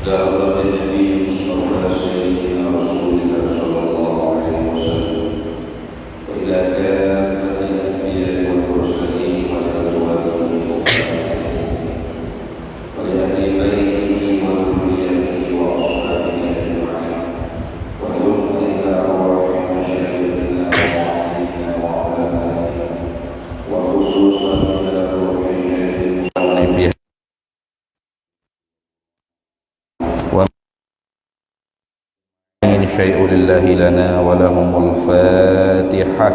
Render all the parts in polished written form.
دعوة النبي المصطفى سيدنا رسول الله صلى الله عليه وسلم وإلى كافة الأنبياء والمرسلين والأزواج والمؤمنين ولأهل بيته وذريته وأصحابه أجمعين ويوم إلى أرواح مشايخنا وعلينا وعلمائنا وخصوصا إلى روح شيخنا فيها شيء لله لنا ولهم الفاتحة.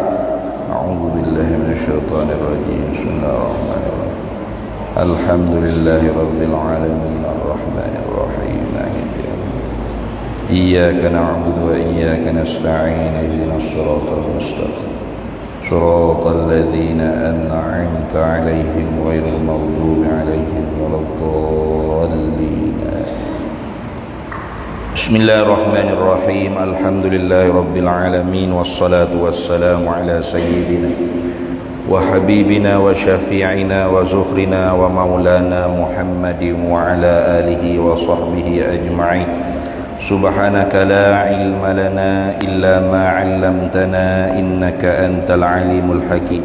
أعوذ بالله من الشيطان الرجيم. بسم الله الرحمن الرحيم. الحمد لله رب العالمين الرحمن الرحيم مالك يوم الدين. إياك نعبد وإياك نستعين اهدنا الصراط المستقيم صراط الذين أنعمت عليهم غير المغضوب عليهم ولا الضالين. Bismillahirrahmanirrahim. Alhamdulillahi rabbil alamin wassalatu wassalamu ala sayyidina wa habibina wa syafi'ina wa zukhrina wa maulana Muhammadin wa ala alihi wa sahbihi ajma'in. Subhanaka la ilma lana illa ma 'allamtana innaka antal alimul hakim.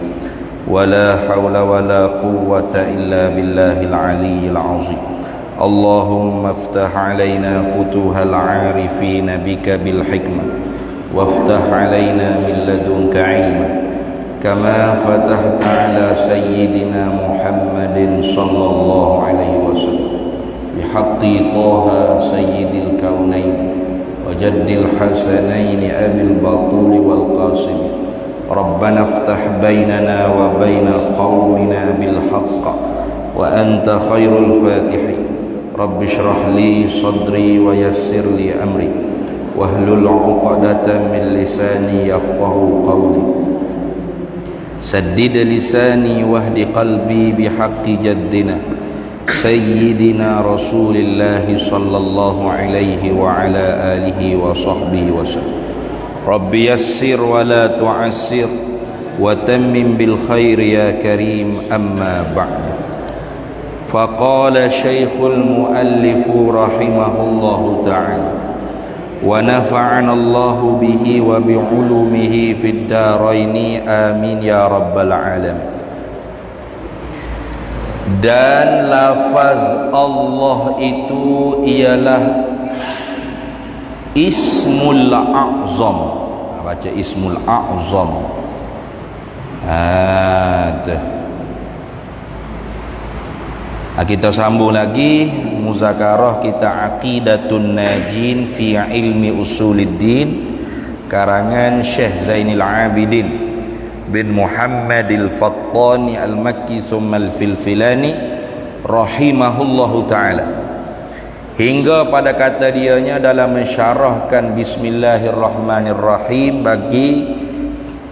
Wa la hawla wa la quwwata illa billahil aliyyil 'azim. اللهم افتح علينا فتوح العارفين بك بالحكمة وافتح علينا من لدنك علما كما فتحت على سيدنا محمد صلى الله عليه وسلم بحق طه سيد الكونين وجد الحسنين أبي البطول والقاسم. ربنا افتح بيننا وبين قومنا بالحق وأنت خير الفاتحين. رب اشرح لي صدري ويسر لي أمري واحلل عقدة من لساني يفقهوا قولي سدد لساني واهد قلبي بحق جدنا سيدنا رسول الله صلى الله عليه وعلى آله وصحبه وسلم. رب يسر ولا تعسر وتمم بالخير يا كريم. أما بعد، فقال شيخ المؤلف رحمه الله تعالى ونفعنا الله به وبعلومه في الدارين آمين يا رب العالمين. Dan lafaz Allah itu ialah Ismul A'zam. Baca Ismul A'zam. Kita sambung lagi muzakarah kita Aqidatun Najin fi ilmi usuluddin karangan Syekh Zainil Abidin bin Muhammadil Fattani al-Makki summa al-Filfilani rahimahullahu ta'ala, hingga pada kata dianya dalam mensyarahkan Bismillahirrahmanirrahim bagi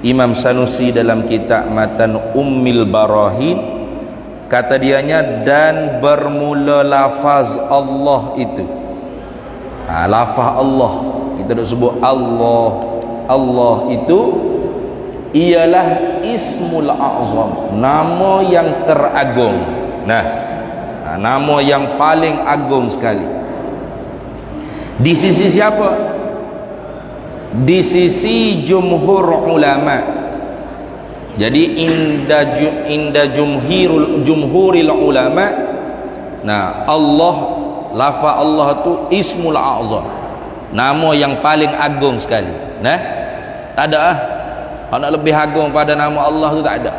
Imam Sanusi dalam kitab Matan Ummil Barahin. Kata dianya, dan bermula lafaz Allah itu, lafaz Allah, kita dah sebut Allah. Allah itu ialah Ismul A'zam, nama yang teragung. Nama yang paling agung sekali. Di sisi siapa? Di sisi jumhur ulama. Jadi inda jumhuril ulama, Allah, lafaz Allah tu Ismul A'zam, nama yang paling agung sekali. Tak ada kalau nak lebih agung pada nama Allah tu tak ada.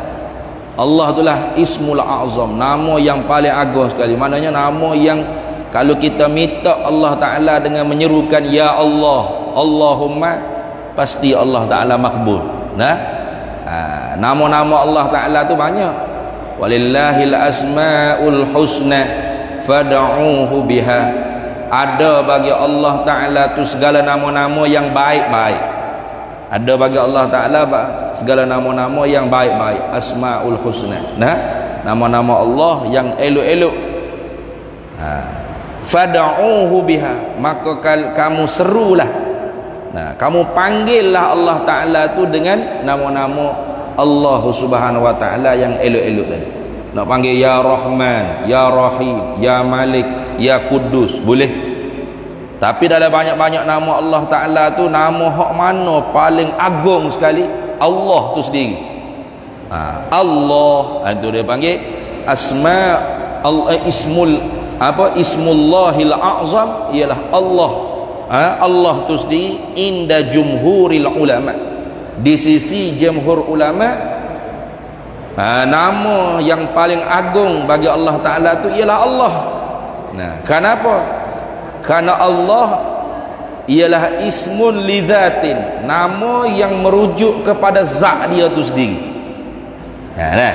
Allah itulah Ismul A'zam, nama yang paling agung sekali. Maknanya nama yang kalau kita minta Allah Ta'ala dengan menyerukan Ya Allah, Allahumma, pasti Allah Ta'ala makbul. Nama-nama Allah Ta'ala tu banyak. Walillahil asma'ul husna fad'uhu biha. Ada bagi Allah Ta'ala tu segala nama-nama yang baik-baik. Ada bagi Allah Ta'ala segala nama-nama yang baik-baik. Asma'ul husna, nama-nama Allah yang elok-elok. Fad'uhu biha, maka kamu serulah, kamu panggillah Allah Ta'ala tu dengan nama-nama Allah Subhanahu wa Ta'ala yang elok-elok tadi. Nak panggil Ya Rahman, Ya Rahim, Ya Malik, Ya Kudus, boleh. Tapi dalam banyak-banyak nama Allah Ta'ala tu, nama hak mana paling agung sekali? Allah tu sendiri. Allah itu dia panggil asma ismul ismullahil a'zam, ialah Allah. Allah tu sendiri inda jumhuril ulama, di sisi jumhur ulama, nama yang paling agung bagi Allah Ta'ala tu ialah Allah. Nah, kenapa? Karena Allah ialah ismun lidzatin, nama yang merujuk kepada zat dia tu sendiri. Nah,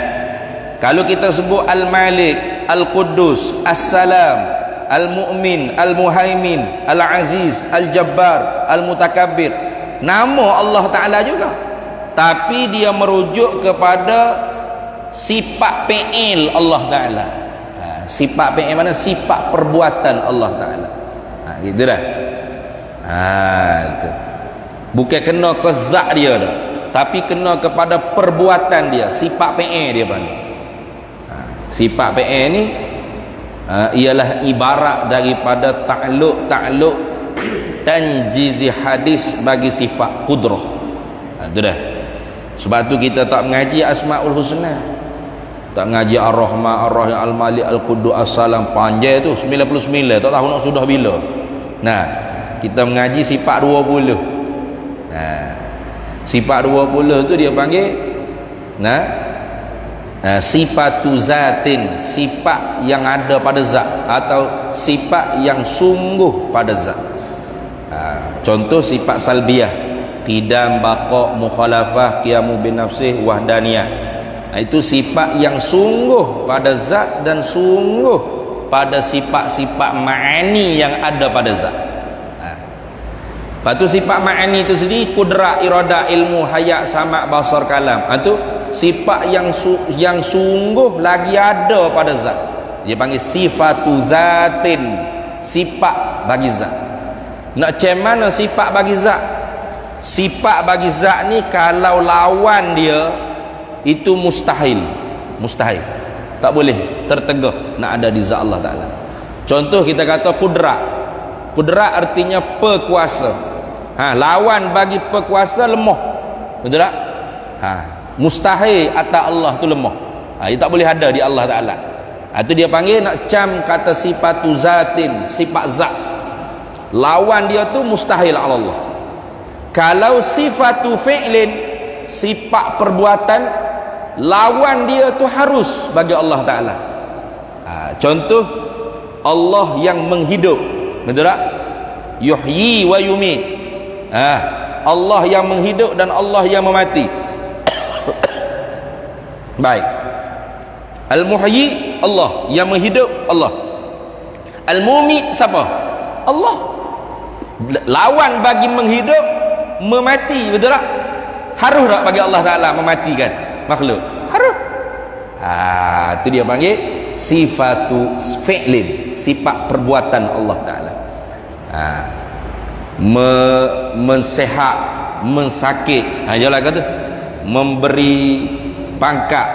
kalau kita sebut Al-Malik, Al-Quddus, As-Salam, Al-Mu'min, Al-Muhaimin, Al-Aziz, Al-Jabbar, Al-Mutakabbir, nama Allah Ta'ala juga, tapi dia merujuk kepada sifat fi'il Allah Ta'ala. Sifat fi'il mana? Sifat perbuatan Allah Ta'ala. Gitu dah. Itu. Bukan kena ke zat dia dah, tapi kena kepada perbuatan dia, sifat fi'il dia panggil. Sifat fi'il ni ialah ibarat daripada ta'alluq tanjizi hadis bagi sifat qudrah. Itu dah. Sebab tu kita tak mengaji Asmaul Husna, tak mengaji Ar-Rahman, Ar-Rahim, Al-Malik, Al-Quddus, As-Salam, panjang tu 99, tak tahu nak sudah bila. Nah, kita mengaji sifat 20. Sifat 20 tu dia panggil sifatu zatin, sifat yang ada pada zat, atau sifat yang sungguh pada zat. Contoh sifat salbiyah, qidam, baqa, mukhalafah, qiyamu bin nafsih, wahdaniyah. Itu sifat yang sungguh pada zat dan sungguh pada sifat-sifat ma'ani yang ada pada zat. Lepas tu sifat ma'ani itu sendiri, kudrat, iradah, ilmu, hayat, sama', basar, kalam. Itu sifat yang sungguh lagi ada pada zat. Dia panggil sifatu zatin, sifat bagi zat. Nak macam mana sifat bagi zat? Sifat bagi zat ni kalau lawan dia itu mustahil, tak boleh tertegah nak ada di zat Allah Ta'ala. Contoh kita kata kudrat. Kudrat artinya perkuasa. Lawan bagi perkuasa lemah, betul tak? Mustahil atas Allah tu lemah. Ia tak boleh ada di Allah Ta'ala. Itu dia panggil nak cam kata sifatu zatin, sifat zat. Lawan dia tu mustahil ala Allah. Kalau sifatu fi'lin, sifat perbuatan, lawan dia tu harus bagi Allah Ta'ala. Contoh Allah yang menghidup, betul tak? Yuhyi wa yumit. Allah yang menghidup dan Allah yang memati. Baik. Al-Muhyi Allah, yang menghidup Allah. Al-Mumit siapa? Allah. Lawan bagi menghidup, memati, betul tak? Harus tak bagi Allah Ta'ala mematikan makhluk? Harus. Itu dia panggil sifatu fi'lin, sifat perbuatan Allah Ta'ala. Mensehat, mensakit, jelas kata, memberi pangkat,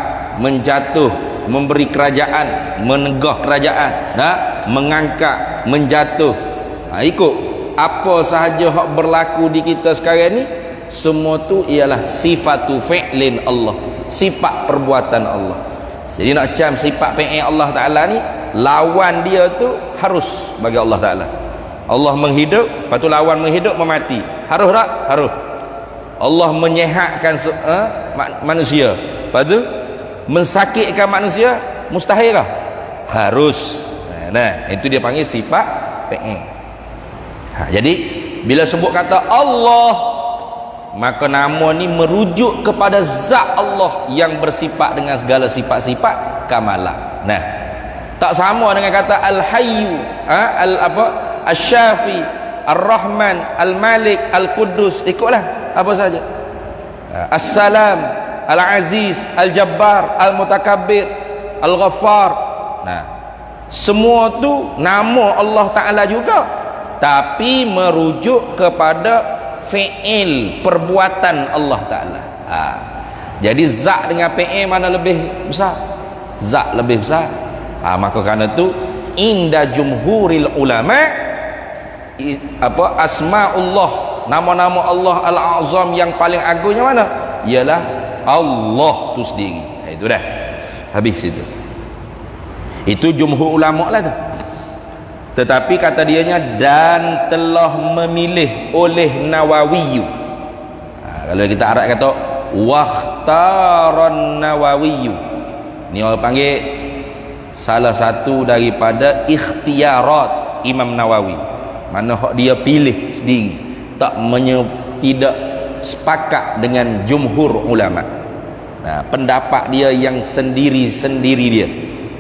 menjatuh, memberi kerajaan, menegah kerajaan, mengangkat, menjatuh. Ikut apa sahaja hak berlaku di kita sekarang ni, semua tu ialah sifatu fi'lin Allah, sifat perbuatan Allah. Jadi nak cam sifat fi'il Allah Ta'ala ni, lawan dia tu harus bagi Allah Ta'ala. Allah menghidup, lepas tu lawan menghidup, memati. Harus tak? Harus. Allah menyehatkan manusia, lepas tu mensakitkan manusia, mustahil lah? Harus. Itu dia panggil sifat fi'il. Jadi bila sebut kata Allah, maka nama ni merujuk kepada zat Allah yang bersifat dengan segala sifat-sifat kamalah. Tak sama dengan kata Al-Hayyu, Al-Syafi, Ar-Rahman, Al-Malik, Al-Quddus. Ikutlah apa saja. As-Salam, Al-Aziz, Al-Jabbar, Al-Mutakabbir, Al-Ghaffar. Semua tu nama Allah Ta'ala juga, tapi merujuk kepada fi'il, perbuatan Allah Ta'ala. Jadi zat dengan fi'il mana lebih besar? Zat lebih besar. Maka kerana tu inda jumhuril ulama, asmaullah, nama-nama Allah al-azam yang paling agungnya mana? Ialah Allah tu sendiri. Itu dah habis itu. Itu jumhur ulama lah tu. Tetapi kata dianya dan telah memilih oleh Nawawi. Kalau kita Arab kata wakhtaran Nawawi, ni orang panggil salah satu daripada ikhtiarat Imam Nawawi, mana hak dia pilih sendiri, tidak sepakat dengan jumhur ulama. Pendapat dia yang sendiri-sendiri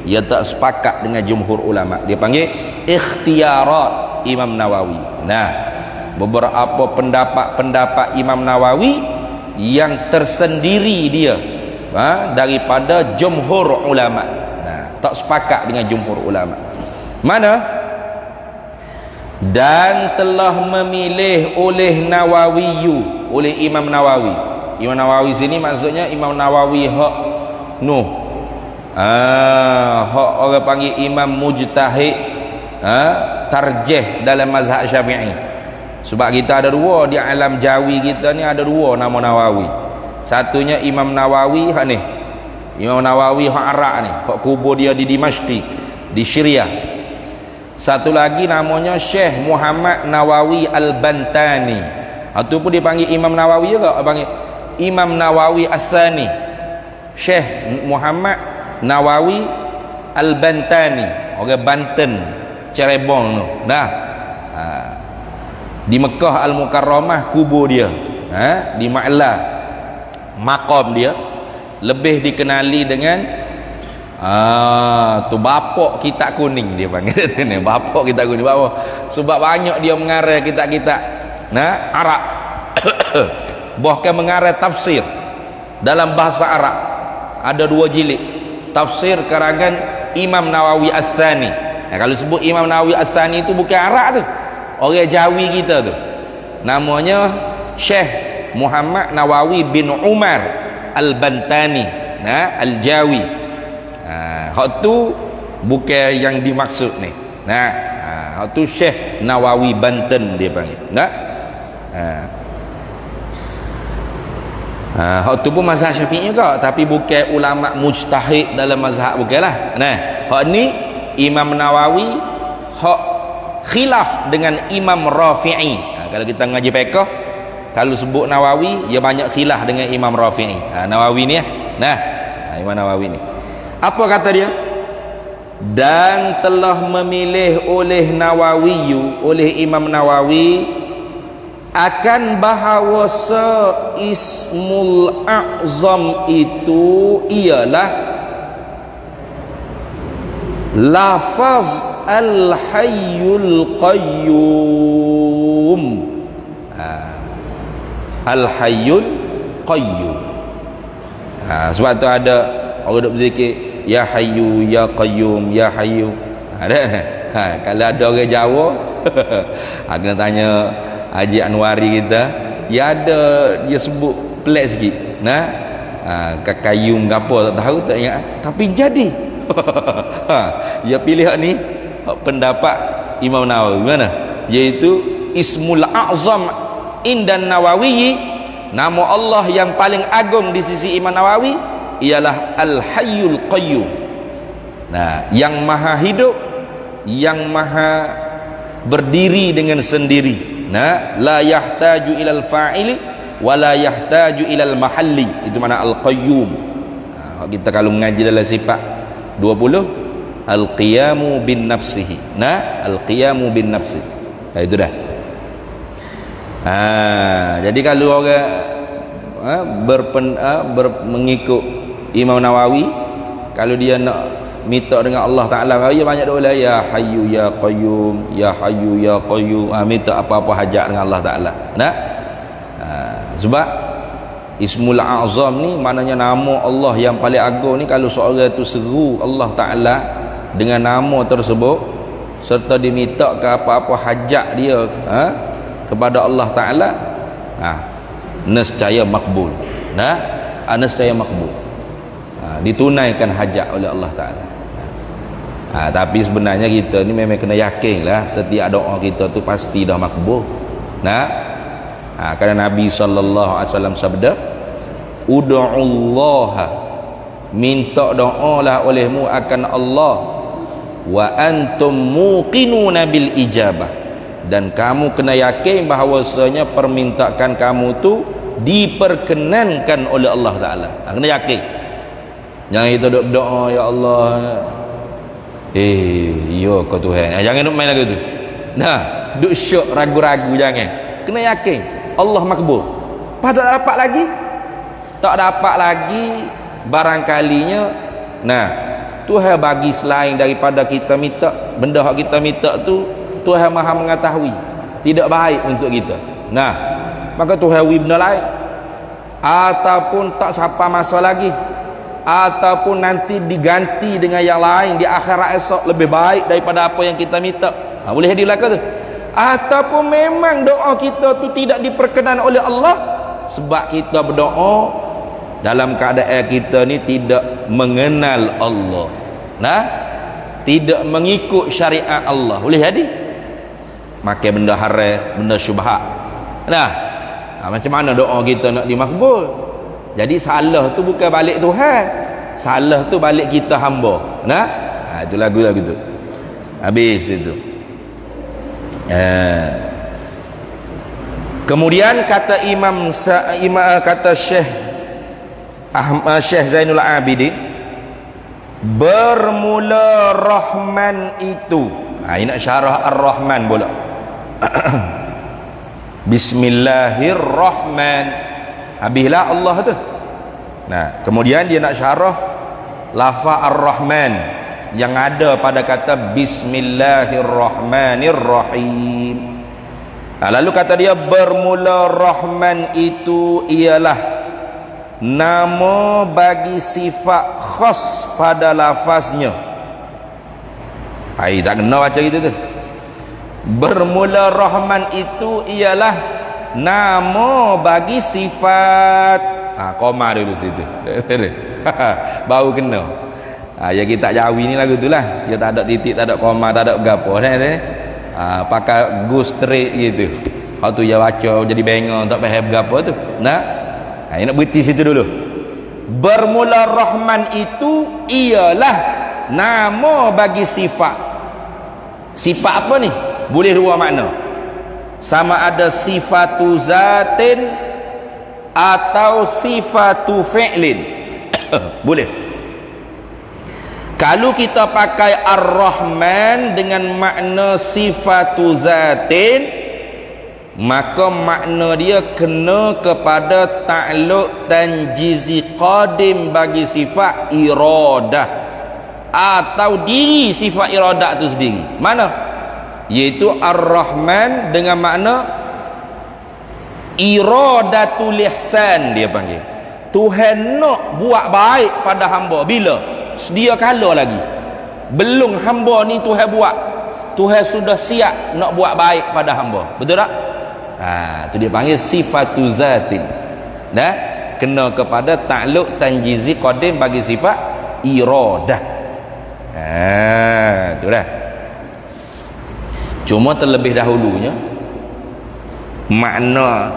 dia tak sepakat dengan jumhur ulama, dia panggil ikhtiarat Imam Nawawi. Beberapa pendapat Imam Nawawi yang tersendiri dia daripada jumhur ulama, tak sepakat dengan jumhur ulama. Mana? Dan telah memilih oleh Nawawiyu, oleh Imam Nawawi. Imam Nawawi sini maksudnya Imam Nawawi hak hak orang panggil imam mujtahid, tarjih dalam mazhab Syafi'i. Sebab kita ada dua di alam Jawi kita ni, ada dua nama Nawawi. Satunya Imam Nawawi hak ni, Imam Nawawi hak Arab ni, hak kubur dia di Dimashq di Syria. Satu lagi namanya Syekh Muhammad Nawawi Al-Bantani, itu pun dipanggil Imam Nawawi juga, panggil Imam Nawawi As-Sani. Syekh Muhammad Nawawi Al-Bantani, orang Banten, Cirebon tu. Di Mekah Al-Mukarramah kubur dia, di Ma'la maqam dia lebih dikenali dengan tu bapak kitab kuning, dia panggil ni bapak kitab kuning. Sebab banyak dia mengarang kitab-kitab Arab bahkan mengarang tafsir dalam bahasa Arab. Ada 2 jilid tafsir karangan Imam Nawawi As-Tsani. Kalau sebut Imam Nawawi As-Tsani itu bukan Arab tu, orang Jawi kita tu, namanya Syekh Muhammad Nawawi bin Umar Al-Bantani, Al-Jawi. Hak tu bukan yang dimaksud ni. Hak tu Syekh Nawawi Banten dia panggil. Hak tu pun mazhab Syafi'i juga, tapi bukan ulama mujtahid dalam mazhab, bukanlah. Hak ni Imam Nawawi hak khilaf dengan Imam Rafi'i. Kalau kita ngaji fiqh, kalau sebut Nawawi, dia banyak khilaf dengan Imam Rafi'i. Nawawi ni Imam Nawawi ni. Apa kata dia? Dan telah memilih oleh Nawawi, oleh Imam Nawawi, akan bahawa Ismul A'zam itu ialah lafaz Al-Hayyul Qayyum. Al-Hayyul Qayyum. Sebab tu ada orang duk berzikir ya Hayyu ya Qayyum ya Hayyu. Ada. Kalau ada orang Jawa kena tanya Haji Anwari kita, dia ada, dia sebut pelik sikit. Qayyum apa tak tahu, tak ingat, tapi jadi. Dia pilih ni pendapat Imam Nawawi mana, iaitu Ismul A'zam indan Nawawi, nama Allah yang paling agung di sisi Imam Nawawi ialah Al-Hayyul Qayyum. Yang maha hidup, yang maha berdiri dengan sendiri. La yahtaju ilal fa'ili wa la yahtaju ilal mahalli. Itu mana Al-Qayyum. Kita kalau mengaji dalam sifat 20, Al-Qiyamu bin nafsihi. Al-Qiyamu bin nafsi. Itu dah. Jadi kalau orang mengikut Imam Nawawi, kalau dia nak minta dengan Allah Ta'ala, dia banyak doa, ya Hayyu ya Qayyum ya Hayyu ya Qayyum. Minta apa-apa hajat dengan Allah Ta'ala. Sebab Ismul A'zam ni maknanya nama Allah yang paling agung ni. Kalau seorang tu seru Allah Ta'ala dengan nama tersebut, serta diminta ke apa-apa hajat dia kepada Allah Ta'ala, nescaya makbul. Nescaya makbul, ditunaikan hajat oleh Allah Ta'ala. Tapi sebenarnya kita ni memang kena yakin lah setiap doa kita tu pasti dah makbul. Kerana Nabi SAW sabda, ud'ullaha, minta doalah olehmu akan Allah, wa antum muqinuna bil ijabah, dan kamu kena yakin bahawasanya permintaan kamu tu diperkenankan oleh Allah Ta'ala. Kena yakin. Jangan kita duk doa, ya Allah, ya kau Tuhan. Jangan duk main lagu tu. Duk syok ragu-ragu, jangan. Kena yakin Allah makbul. Tak dapat lagi, tak dapat lagi, barangkalinya Tuhan bagi selain daripada kita minta. Benda yang kita minta tu Tuhan Maha mengetahui tidak baik untuk kita. Maka Tuhan bagi benda lain, ataupun tak sampai masa lagi, ataupun nanti diganti dengan yang lain di akhirat esok lebih baik daripada apa yang kita minta. Boleh dilakukan tu. Ataupun memang doa kita tu tidak diperkenan oleh Allah sebab kita berdoa dalam keadaan kita ni tidak mengenal Allah, tidak mengikut syariat Allah. Boleh jadi makan benda haram, benda syubhat. Macam mana doa kita nak dimakbul? Jadi salah tu bukan balik Tuhan, salah tu balik kita hamba. Itu lagu-lagu tu. Habis itu. Kemudian kata kata Syekh Zainul Abidin, bermula Rahman itu. Ini nak syarah Ar-Rahman pula. Bismillahirrahman, habislah Allah tu. Kemudian dia nak syarah lafaz Ar-Rahman yang ada pada kata Bismillahirrahmanirrahim. Lalu kata dia, bermula Rahman itu ialah nama bagi sifat khas pada lafaznya. Tak kena baca gitu tu. Bermula Rahman itu ialah nama bagi sifat. Koma dulu situ. Baru kena. Ya kita Jawi ni lagu tu lah. Dia tak ada titik, tak ada koma, tak ada gapo. Pakai go straight gitu. Hak tu dia baca jadi bengong, tak faham gapo tu. Ini nak berhenti situ dulu. Bermula Rahman itu ialah nama bagi sifat. Sifat apa ni? Boleh dua makna. Sama ada sifatu zatin atau sifatu fi'lin. Boleh. Kalau kita pakai Ar-Rahman dengan makna sifatu zatin, maka makna dia kena kepada ta'alluq tanjizi qadim bagi sifat iradah atau diri sifat iradah itu sendiri. Mana? Iaitu Ar-Rahman dengan makna iradatul ihsan, dia panggil. Tuhan nak buat baik pada hamba bila? Sedia kala lagi belum hamba ni Tuhan buat, Tuhan sudah siap nak buat baik pada hamba. Betul tak? Tu dia panggil sifatu zatin. Kena kepada ta'alluq tanjizi qadim bagi sifat iradah. Tu dah. Cuma terlebih dahulunya makna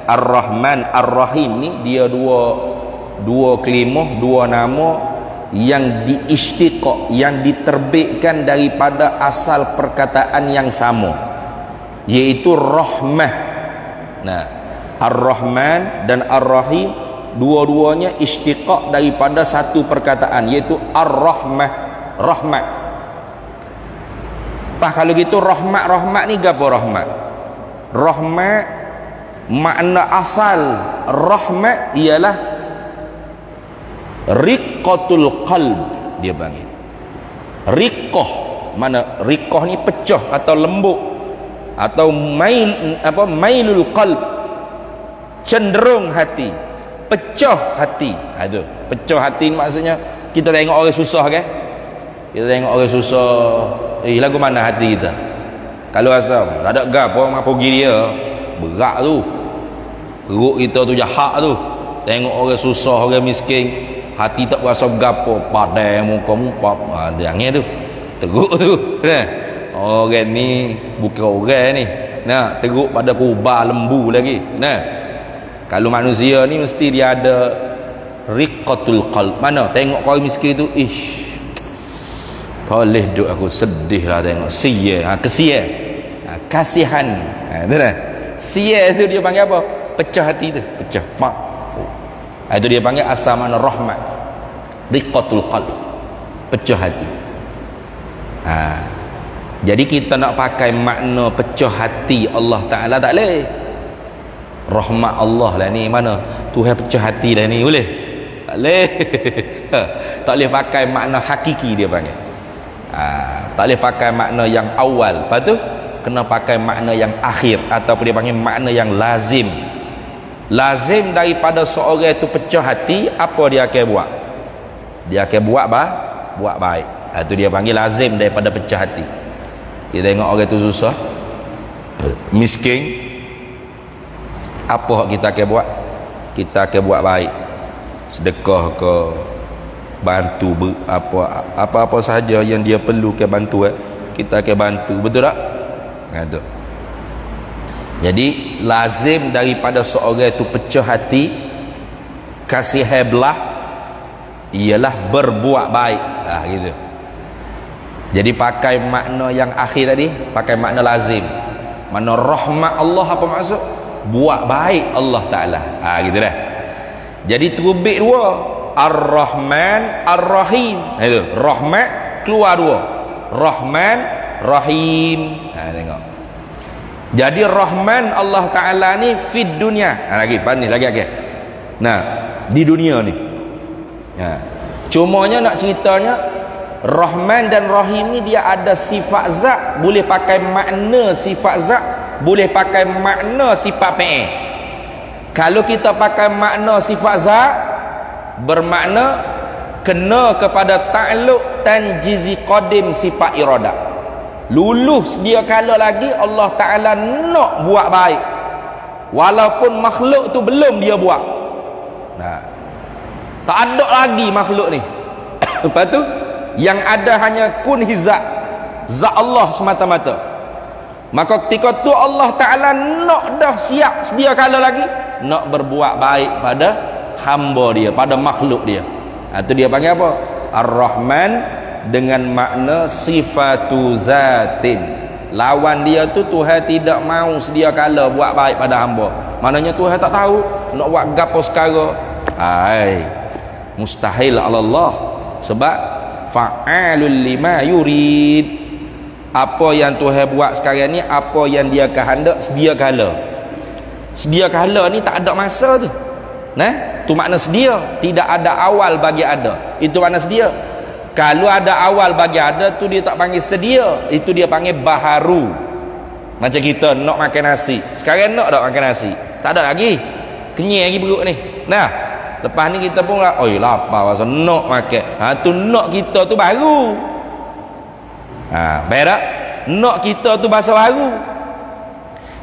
Ar-Rahman Ar-Rahim ni dia dua kelimah, dua nama yang diistiqaq, yang diterbitkan daripada asal perkataan yang sama, iaitu rahmah. Ar-Rahman dan Ar-Rahim dua-duanya istiqaq daripada satu perkataan, iaitu Ar-Rahmah, rahmat. Kalau gitu rahmat ni gapo rahmat? Rahmat makna asal rahmat ialah riqqatul qalb, dia panggil. Riqqah, mana riqqah ni pecah atau lembut atau mailul qalb, cenderung hati, pecah hati. Itu pecah hati ni maksudnya kita tengok orang susah kan, kita tengok orang susah, lagu mana hati kita? Kalau asal tak ada gapo apa pergi dia berat tu, perut kita tu jahat tu. Tengok orang susah, orang miskin, hati tak berasa gapo, padai muka jangan tu teruk tu. Orang ni bukan orang ni. Nah, teruk pada kubah lembu lagi. Nah, kalau manusia ni mesti dia ada riqatul qalb. Mana tengok kau miskin tu, ish, toleh duk aku sedih lah tengok sia, kesian, kasihan, tu dah. Sia tu dia panggil apa? Pecah hati tu, pecah mak. Itu dia panggil asal mana rahmat, riqatul qalb, pecah hati. Jadi kita nak pakai makna pecah hati Allah Ta'ala tak boleh. Rahmat Allah lah ni, mana Tuhan pecah hati dah ni, boleh? Tak boleh. Tak boleh pakai makna hakiki dia panggil. Tak boleh pakai makna yang awal. Lepas tu kena pakai makna yang akhir, ataupun dia panggil makna yang lazim. Lazim daripada seorang itu pecah hati, apa dia akan buat? Dia akan buat baik. Itu dia panggil lazim daripada pecah hati. Kita tengok orang itu susah, miskin, apa kita akan buat? Kita akan buat baik, sedekah ke, bantu apa-apa sahaja yang dia perlukan bantuan, kita akan bantu. Betul tak? Itu. Jadi lazim daripada seorang itu pecah hati, kasih belah, ialah berbuat baik. Gitu. Jadi pakai makna yang akhir tadi, pakai makna lazim. Makna rahmat Allah apa maksud? Buat baik Allah Ta'ala. Gitu dah. Jadi terbit dua, Ar-Rahman Ar-Rahim. Itu rahmat keluar dua, Rahman Rahim. Tengok. Jadi Rahman Allah Ta'ala ni fid dunia. Lagi panis lagi. Nah, di dunia ni. Cumanya nak ceritanya, Rahman dan Rahim ni dia ada sifat zat, boleh pakai makna sifat zat, boleh pakai makna sifat fi'il. Kalau kita pakai makna sifat zat, bermakna kena kepada ta'alluq tanjizi qadim sifat iradah. Lulus dia kala lagi Allah Ta'ala nak buat baik, walaupun makhluk tu belum dia buat. Tak ada lagi makhluk ni. Lepas tu yang ada hanya kun hizat, zat Allah semata-mata. Maka ketika tu Allah Ta'ala nak dah siap sedia kala lagi nak berbuat baik pada hamba dia, pada makhluk dia. Itu dia panggil apa? Ar-Rahman dengan makna sifatu zatin. Lawan dia tu Tuhan tidak mau sedia kala buat baik pada hamba. Maknanya Tuhan tak tahu nak buat gapo sekarang. Mustahil ala Allah. Sebab fa'alul lima yurid. Apa yang Tuhan buat sekarang ni, apa yang dia kehendak sedia kala. Sedia kala ni tak ada masa tu. Tu makna sedia, tidak ada awal bagi ada. Itu makna sedia. Kalau ada awal bagi ada tu dia tak panggil sedia, itu dia panggil baharu. Macam kita nak makan nasi, sekarang nak tak makan nasi? Tak ada lagi, kenyang lagi perut ni. Lepas ni kita pun oi lapar pasal nak makan. Tu nak kita tu baru. Baik tak? Nak kita tu bahasa baru.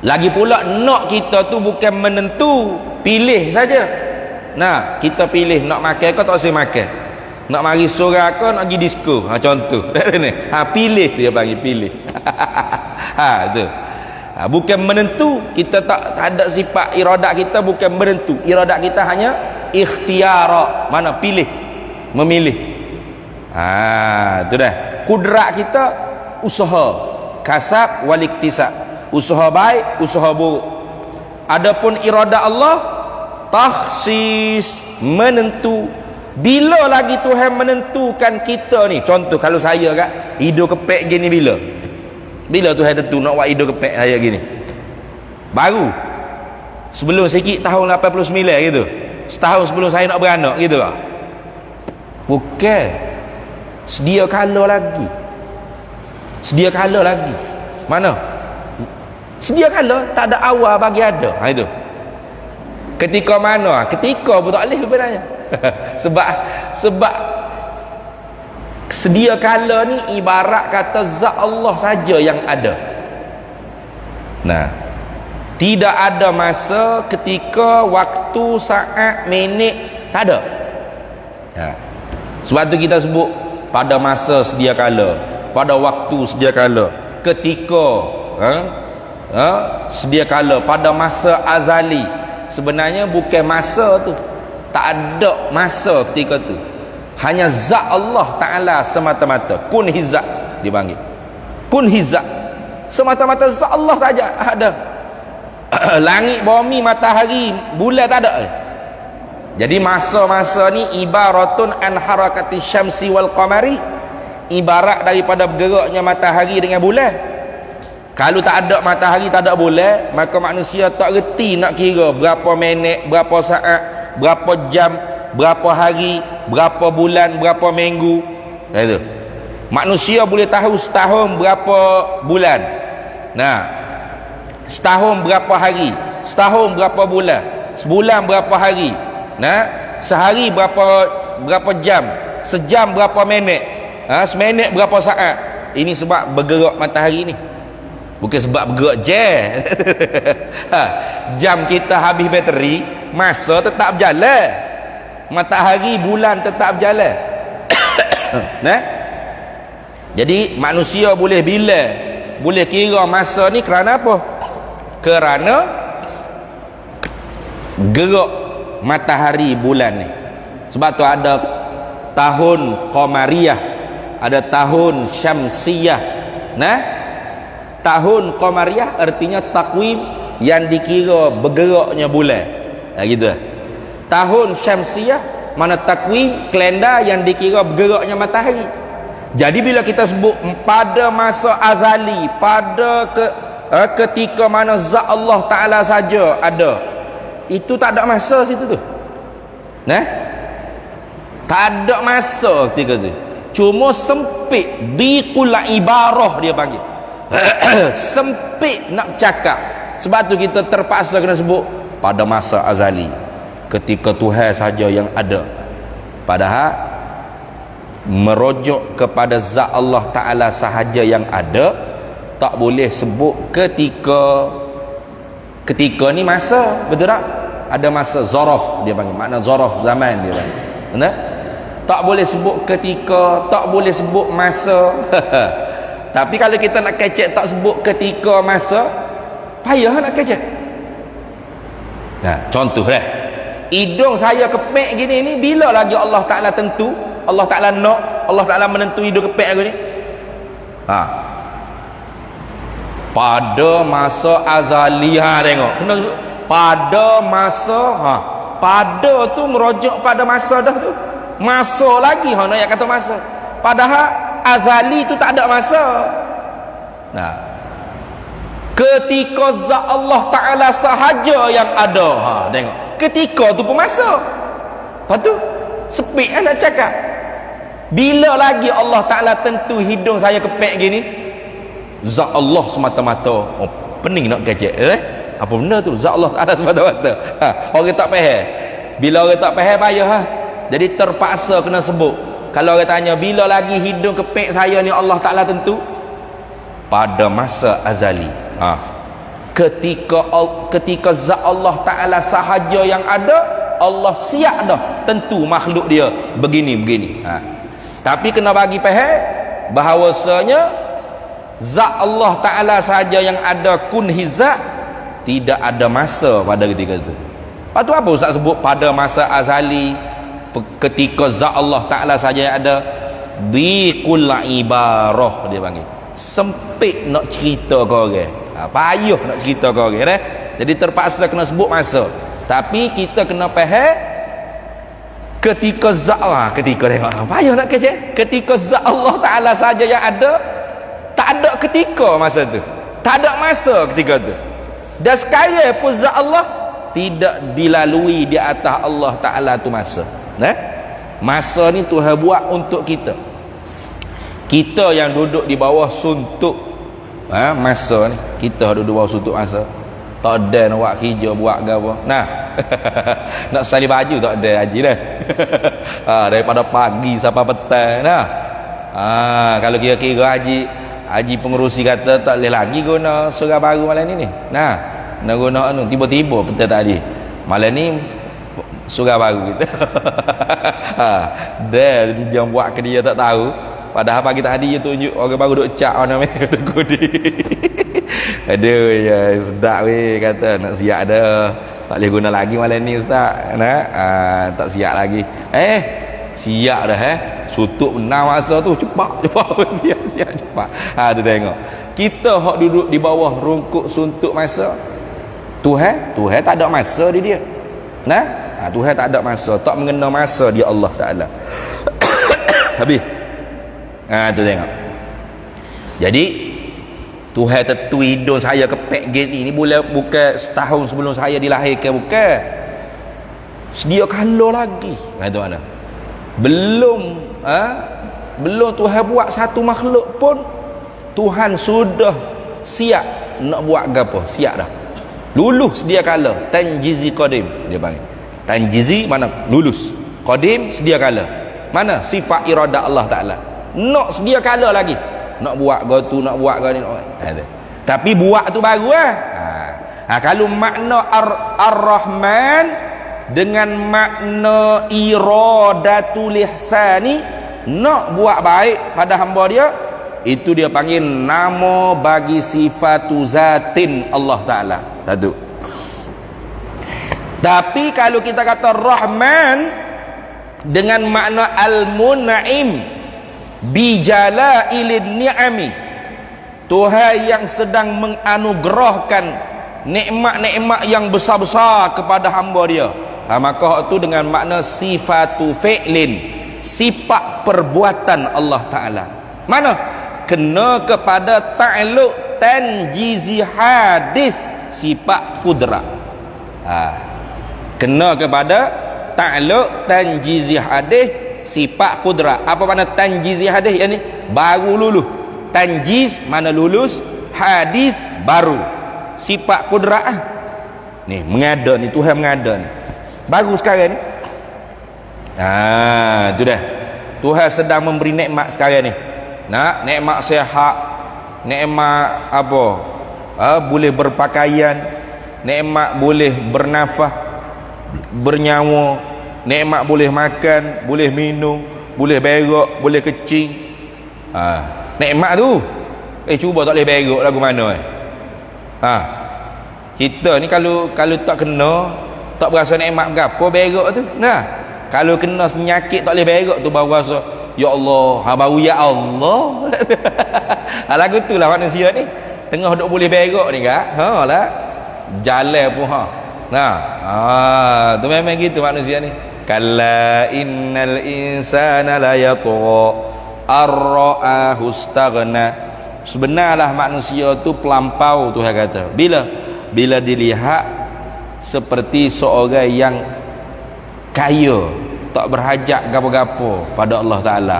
Lagi pula nak kita tu bukan menentu, pilih saja. Kita pilih nak makan ke tak usah makan. Nak mari surah ke nak pergi disko. Contoh. Pilih dia panggil pilih. Tu. Bukan menentu. Kita tak ada sifat iradat kita bukan menentu. Iradat kita hanya ikhtiyara. Mana pilih, memilih. Tu dah. Kudrat kita usaha, kasab wal iktisab. Usaha baik, usaha buruk. Adapun iradat Allah takhsis, menentu. Bila lagi Tuhan menentukan kita ni? Contoh kalau saya kan hidup kepek gini, bila Tuhan tentu nak buat hidup kepek saya gini? Baru sebelum sikit tahun 89 gitu. Setahun sebelum saya nak beranak gitu lah. Bukan sedia kala lagi. Sedia kala lagi. Mana? Sedia kala tak ada awal bagi ada. Itu. Ketika mana? Ketika pun tak boleh sebenarnya. sebab sedia kala ni ibarat kata zat Allah saja yang ada. Tidak ada masa, ketika, waktu, saat, minit, tak ada. Ha. Sebab tu kita sebut pada masa sedia kala, pada waktu sedia kala, ketika sedia kala, pada masa azali. Sebenarnya bukan masa tu, tak ada masa ketika tu, hanya zat Allah Ta'ala semata-mata. Kun hizat dipanggil, kun hizat, semata-mata zat Allah tak ada. Langit, bumi, matahari, bulan tak ada. Jadi masa-masa ni ibaratun an harakati syamsi wal qamari, ibarat daripada bergeraknya matahari dengan bulan. Kalau tak ada matahari, tak ada bulan, maka manusia tak reti nak kira berapa minit, berapa saat, berapa jam, berapa hari, berapa bulan, berapa minggu. Itu manusia boleh tahu setahun berapa bulan, nah, setahun berapa hari, setahun berapa bulan, sebulan berapa hari, nah, sehari berapa jam, sejam berapa minit, seminit berapa saat. Ini sebab bergerak matahari ni, bukan sebab bergerak je. Jam kita habis bateri, masa tetap berjalan, matahari, bulan tetap berjalan. Nah, jadi manusia boleh bila, boleh kira masa ni kerana apa? Kerana gerak matahari, bulan ni. Sebab tu ada tahun qamariyah, ada tahun syamsiyah. Nah, tahun qamariyah artinya takwim yang dikira bergeraknya bulan. Gitu. Tahun syamsiyah mana takwim kalender yang dikira bergeraknya matahari. Jadi bila kita sebut pada masa azali, pada ketika mana zat Allah Ta'ala saja ada, itu tak ada masa situ tu. Nah, tak ada masa ketika tu. Cuma sempit, diqul ibarah dia panggil. Sempit nak cakap. Sebab tu kita terpaksa kena sebut pada masa azali, ketika Tuhan saja yang ada. Padahal merujuk kepada zat Allah Ta'ala sahaja yang ada, tak boleh sebut ketika ni masa, betul tak? Ada masa zaraf dia panggil, makna zaraf zaman dia panggil. Betul? Tak boleh sebut ketika, tak boleh sebut masa. Tapi kalau kita nak kecek tak sebut ketika, masa, payah nak kecek. Nah, contoh lah, hidung saya kepek gini ni, bila lagi Allah Ta'ala tentu, Allah Ta'ala nak, Allah Ta'ala menentu hidung kepek aku ni? Pada masa azali. Tengok, kena pada masa, pada tu merujuk pada masa dah tu. Masa lagi nak kata masa, padahal azali tu tak ada masa. Nah, ketika zat Allah Ta'ala sahaja yang ada. Tengok, ketika tu pun masa. Lepas tu sepik nak cakap, bila lagi Allah Ta'ala tentu hidung saya kepek gini, zat Allah semata-mata. Pening nak kecek apa benda tu? Zat Allah Ta'ala semata-mata. Orang tak faham. Bila orang tak faham, payah. Jadi terpaksa kena sebut. Kalau orang tanya bila lagi hidung kepek saya ni Allah Ta'ala tentu, pada masa azali. Ketika zat Allah Ta'ala sahaja yang ada, Allah siap dah tentu makhluk dia begini-begini. Tapi kena bagi faham bahawasanya zat Allah Ta'ala sahaja yang ada, kun hizat, tidak ada masa pada ketika itu. Lepas tu apa Ustaz sebut pada masa azali, ketika zat Allah Ta'ala sahaja yang ada? Diqul ibarah dia panggil. Sempit nak cerita ke orang, payah nak cerita ke orang. Jadi terpaksa kena sebut masa. Tapi kita kena faham ketika zat, ketika tengok payah nak kecek, ketika zat Allah Ta'ala saja yang ada, tak ada ketika masa tu, tak ada masa ketika tu. Dan sekarang pun zat Allah tidak dilalui di atas Allah Ta'ala tu masa. Masa ni Tuhan buat untuk kita, kita yang duduk di bawah suntuk masa ni, kita duduk di bawah suntuk masa. Tak ada nak buat kerja, buat ke apa. Nah, nak salin baju tak ada haji dah. Daripada pagi sampai petang. Nah, kalau kira-kira haji pengurusi kata tak boleh lagi guna surah baru malam ni. Nah, nak guna tiba-tiba petang tak ada. Malam ni surah baru kita. Dan dia buat ke dia tak tahu. Padahal pagi tadi dia tunjuk orang baru duk cak orang mereka duk kodi. Aduh ya sedap weh kata nak siap dah. Tak boleh guna lagi malam ni ustaz. Nak tak siap lagi. Siap dah Sutuk benar masa tu cepat siap cepat. Tu tengok. Kita hok duduk di bawah rungkuk suntuk masa. Tuhan tak ada masa di dia. Tuhan tak ada masa, tak mengena masa dia Allah Taala. Habis. Tu tengok. Jadi Tuhan tentu hidung saya kepek gini ni bukan setahun sebelum saya dilahirkan, bukan. Sedia kala lagi. Kata mana? Belum Tuhan buat satu makhluk pun Tuhan sudah siap nak buat gapo, siap dah. Lulus sedia kala, tanjizi qadim dia panggil. Tanjizi mana lulus, qadim sedia kala. Mana sifat iradah Allah Taala. Nak sedia kala lagi. Nak buat gotu, nak buat gani. Tapi buat tu baru kalau makna Ar-Rahman dengan makna iradatul ihsani, nak buat baik pada hamba dia, itu dia panggil nama bagi sifatu zatin Allah Ta'ala. Satu. Tapi kalau kita kata Rahman dengan makna Al-Mun'im bijalailin ni'ami, Tuhan yang sedang menganugerahkan nikmat-nikmat yang besar-besar kepada hamba dia, maka itu dengan makna sifatu fi'lin, sifat perbuatan Allah Ta'ala. Mana? Kena kepada ta'alluq tanjizi hadis, sifat kudrat. Kena kepada ta'alluq tanjizi hadis, sifat kudrat. Apa makna tanjizi hadis? Yang ni baru lulus. Tanjiz mana lulus, hadis baru. Sifat kudrat ni mengada ni, Tuhan mengada ni baru sekarang ni. Tu dah Tuhan sedang memberi nikmat sekarang ni. Nikmat sihat, nikmat apa? Boleh berpakaian, nikmat boleh bernafas, bernyawa, nikmat boleh makan, boleh minum, boleh berak, boleh kecing. Nikmat tu. Cuba tak boleh berak lagu mana kita ni kalau tak kena, tak berasa nikmat gapo berak tu. Kalau kena penyakit tak boleh berak tu baru rasa ya Allah, baru ya Allah. Lagu tu lah manusia ni. Tengah duk boleh berak ni kak. Lah. Jalan pun tu memang gitu manusia ni. Kalla innal insana la yatgha ar-ra'ahu istaghna. Sebenarlah manusia tu pelampau, Tuhan kata. Bila dilihat seperti seorang yang kaya, tak berhajat gapo-gapo pada Allah Ta'ala.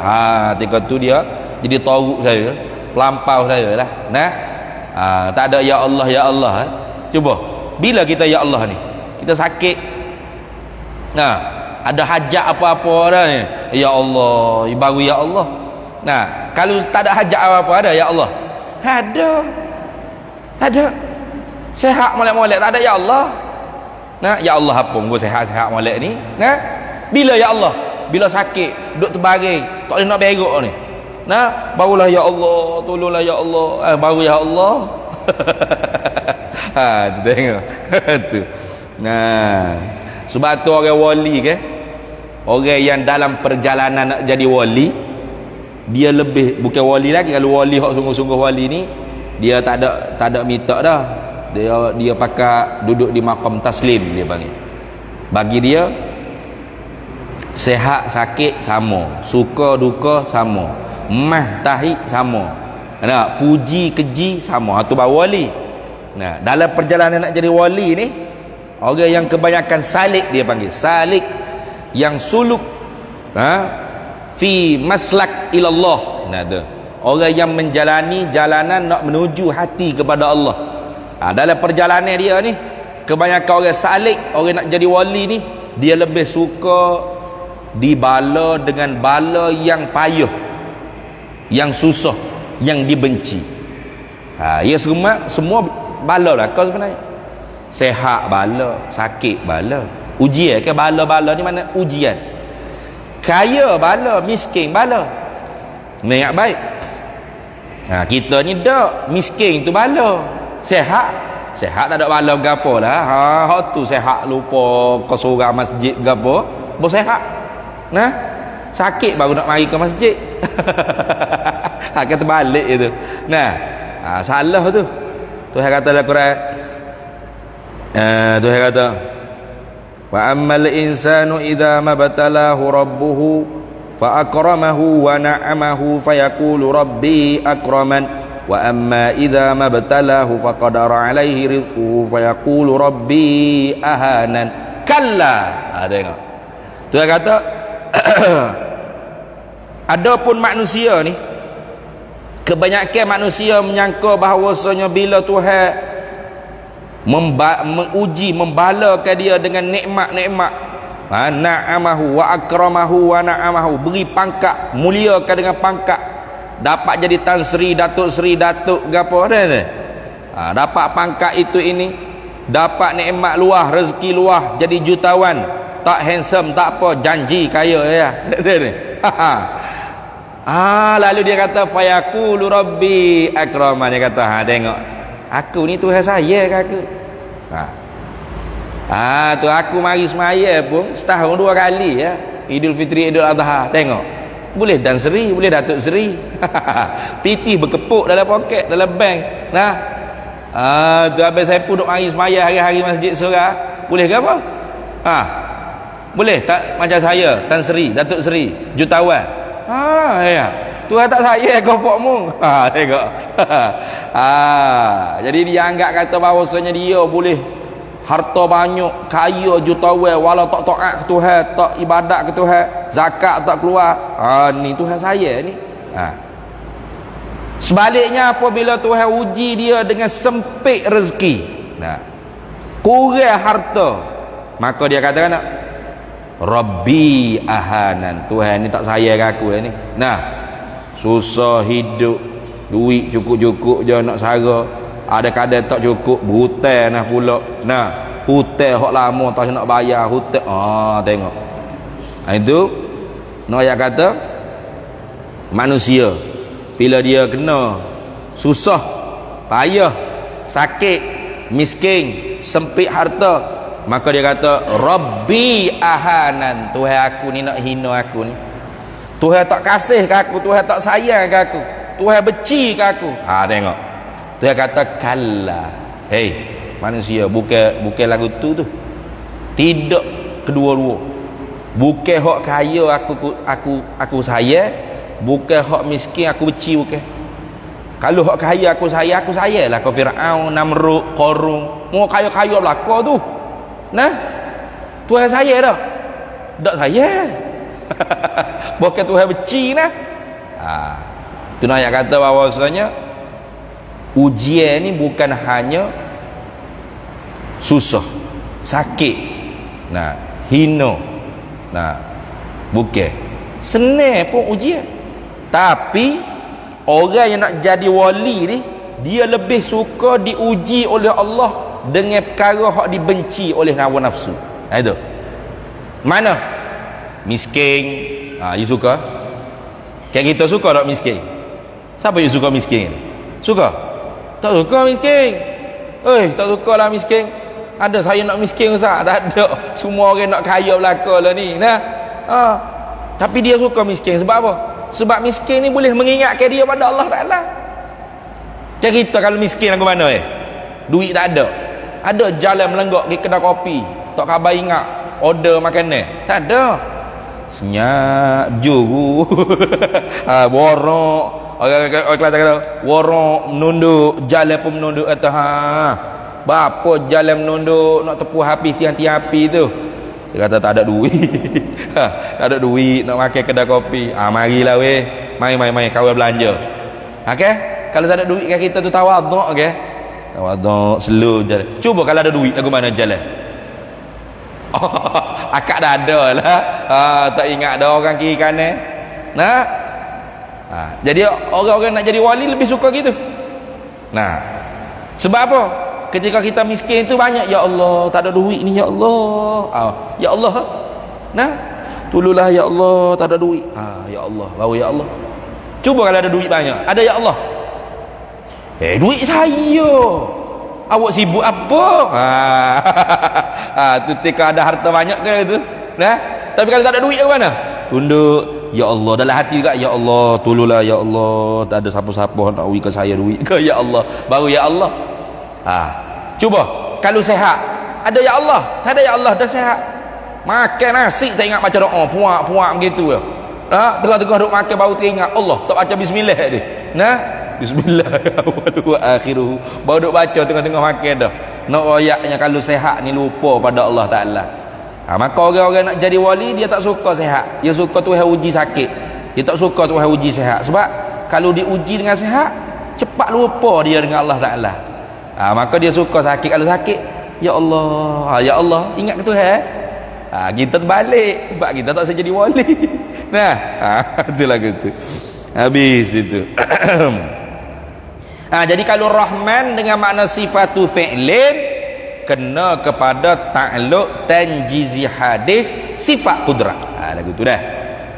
Ketika tu dia jadi teruk saya, pelampau saya lah. Tak ada ya Allah, ya Allah. Cuba, bila kita ya Allah ni, kita sakit, ada hajat apa-apa dah ni, ya Allah, baru ya Allah. Kalau tak ada hajat apa-apa, ada ya Allah? Ada. Tak ada. Sehat molek-molek tak ada ya Allah. Ya Allah apa gua sehat-sehat molek ni? Bila ya Allah? Bila sakit, duduk terbaring, tak boleh nak berak ni. Barulah ya Allah, tolonglah ya Allah. Baru ya Allah. Tu tengok. Tu. Sebab tu orang wali ke? Orang yang dalam perjalanan nak jadi wali, dia lebih bukan wali lagi. Kalau wali hak sungguh-sungguh wali ni, dia tak ada minta dah. Dia pakai duduk di maqam taslim dia panggil. Bagi dia sehat sakit sama, suka duka sama, mah tahi sama, puji keji sama. Tu baru wali. Dalam perjalanan nak jadi wali ni, orang yang kebanyakan salik dia panggil, salik yang suluk fi maslak ilallah. Orang yang menjalani jalanan nak menuju hati kepada Allah. Dalam perjalanan dia ni, kebanyakan orang salik, orang nak jadi wali ni, dia lebih suka dibala dengan bala yang payah, yang susah, yang dibenci. Ya semua bala lah kau sebenarnya. Sehat bala, sakit bala, Ujian ke bala-bala ni mana ujian. Kaya bala, miskin bala. Niat baik. Kita ni dak, miskin tu bala. Sehat tak ada bala gapo lah. Hak tu sehat lupa ke surau masjid gapo. Bo sehat. Nah, sakit baru nak mari ke masjid. Kata balik itu. Nah, salah tu. Tuhan kata dalam Quran. Tuhan kata, wa ammal insanu idza mabtalahu rabbuhu fa akramahu wa na'amahu fayaqulu rabbi akraman wa amma idza mabtalahu faqadara alaihi rizquhu fayaqulu rabbi ahanan. Kalla. Tengok. Tuhan kata adapun manusia ni, kebanyakan manusia menyangka bahawasanya bila Tuhan menguji, membalakan dia dengan nikmat-nikmat, na'amahu wa akramahu wa na'amahu, beri pangkat, muliakan dengan pangkat, dapat jadi Tan Sri, Datuk Sri, Datuk gapo dah. Dapat pangkat itu ini, dapat nikmat luah, rezeki luah, jadi jutawan, tak handsome tak apa, janji kaya ya. Lalu dia kata fayaqulu rabbi akraman. Dia kata tengok, aku ni Tuhan saya ke aku. Tu aku mari semaya pun setahun 2 kali ya, Idul Fitri, Idul Adha. Tengok, boleh Dan Seri, boleh Datuk Seri. Pitih berkepuk dalam poket, dalam bank. Tu habis saya pun duk mari semaya hari-hari masjid surau. Boleh ke apa? Boleh tak macam saya, Tan Seri, Datuk Seri, jutawan? Ya. Tuhan tak saya kopokmu. Tengok. Jadi dia anggap kata bahawasanya dia boleh harta banyak, kaya, jutawan, walau tak taat ke Tuhan, tak ibadat ke Tuhan, zakat tak keluar. Ni Tuhan saya ni. Sebaliknya apabila Tuhan uji dia dengan sempit rezeki, kurang harta, maka dia katakan Rabbi ahanan. Tuhan ni tak sayang aku ni. Susah hidup, duit cukup-cukup je nak sara, ada kadang tak cukup, berhutang pula. Hutang hak lama tak nak bayar hutang. Tengok. Itu Noyak kata manusia bila dia kena susah, payah, sakit, miskin, sempit harta, maka dia kata Rabbi ahanan. Tuhan aku ni nak hina aku ni. Tuhan tak kasih ke aku, Tuhan tak sayang ke aku, Tuhan benci ke aku. Tengok. Tuhan kata kalla. Hei manusia, bukan lagu tu. Tidak kedua-dua. Bukan hak kaya aku sayang, bukan hak miskin aku benci, bukan. Kalau hak kaya aku sayang lah kau Firaun, Namrud, Qarun. Mau kaya-kaya belaka tu. Tuhan saya dah. Tak saya. Bukan Tuhan benci nah. Tu nak kata bahawasanya ujian ni bukan hanya susah, sakit, hina, bukan senang pun ujian. Tapi orang yang nak jadi wali ni, dia lebih suka diuji oleh Allah dengan perkara hak dibenci oleh hawa nafsu. Itu mana miskin, you suka? Kayak kita suka tak miskin? Siapa yang suka miskin? Suka? Tak suka miskin. Tak suka lah miskin. Ada saya nak miskin Ustaz? Tak ada. Semua orang nak kaya belaka lah ni. Tapi dia suka miskin. Sebab apa? Sebab miskin ni boleh mengingatkan dia pada Allah Ta'ala. Macam kita kalau miskin lagu mana duit tak ada, ada jalan melenggak pergi kedai kopi, tak khabar ingat order makanan, tak ada. Senyap juru. Borok orang Kelantan kata borok menunduk, jalan pun menunduk kata berapa jalan menunduk nak tepuh habis tiang-tiang api tu. Dia kata tak ada duit. Tak ada duit nak makan kedai kopi. Marilah weh, mari kawan belanja. Okey, kalau tak ada duit kan kita tu tawaduk, okey, tawaduk slow jalan. Cuba kalau ada duit lagu mana jalan. Akak dah ada lah. Tak ingat ada orang kiri kanan. Jadi orang-orang nak jadi wali lebih suka gitu. Sebab apa? ketika kita miskin tu banyak, ya Allah tak ada duit ni ya Allah. Ya Allah. Nah, tolonglah ya Allah tak ada duit. Ya Allah, baru ya Allah. Cuba kalau ada duit banyak, ada ya Allah. Duit saya. Awak sibuk apa? Tu tika ada harta banyak ke tu? Nah, tapi kalau tak ada duit ke mana? Tunduk, ya Allah, dalam hati juga, ya Allah tolonglah ya Allah, tak ada siapa-siapa nak bagi ke saya duit ke ya Allah, baru ya Allah. Cuba kalau sehat, ada ya Allah, tak ada ya Allah, dah sehat. Makan nasi tak ingat baca doa, puak begitu ya. Tengah-tengah duk makan baru teringat Allah, tak baca bismillah dia. Nah, bismillah wa akhiruhu, baru duk baca tengah-tengah makan dah. Nak royaknya kalau sehat ni lupa pada Allah Taala. Maka orang-orang nak jadi wali, dia tak suka sehat, dia suka Tuhan uji sakit, dia tak suka Tuhan uji sehat. Sebab kalau diuji dengan sehat, cepat lupa dia dengan Allah Ta'ala. Maka dia suka sakit. Kalau sakit, ya Allah, ya Allah, ingat ke Tuhan. Kita terbalik, sebab kita tak bisa jadi wali. Nah, itulah gitu. Habis itu. Jadi kalau Rahman dengan makna sifatu fi'lin, kena kepada ta'alluq tanjizi hadis sifat qudrah. Lagu tu dah.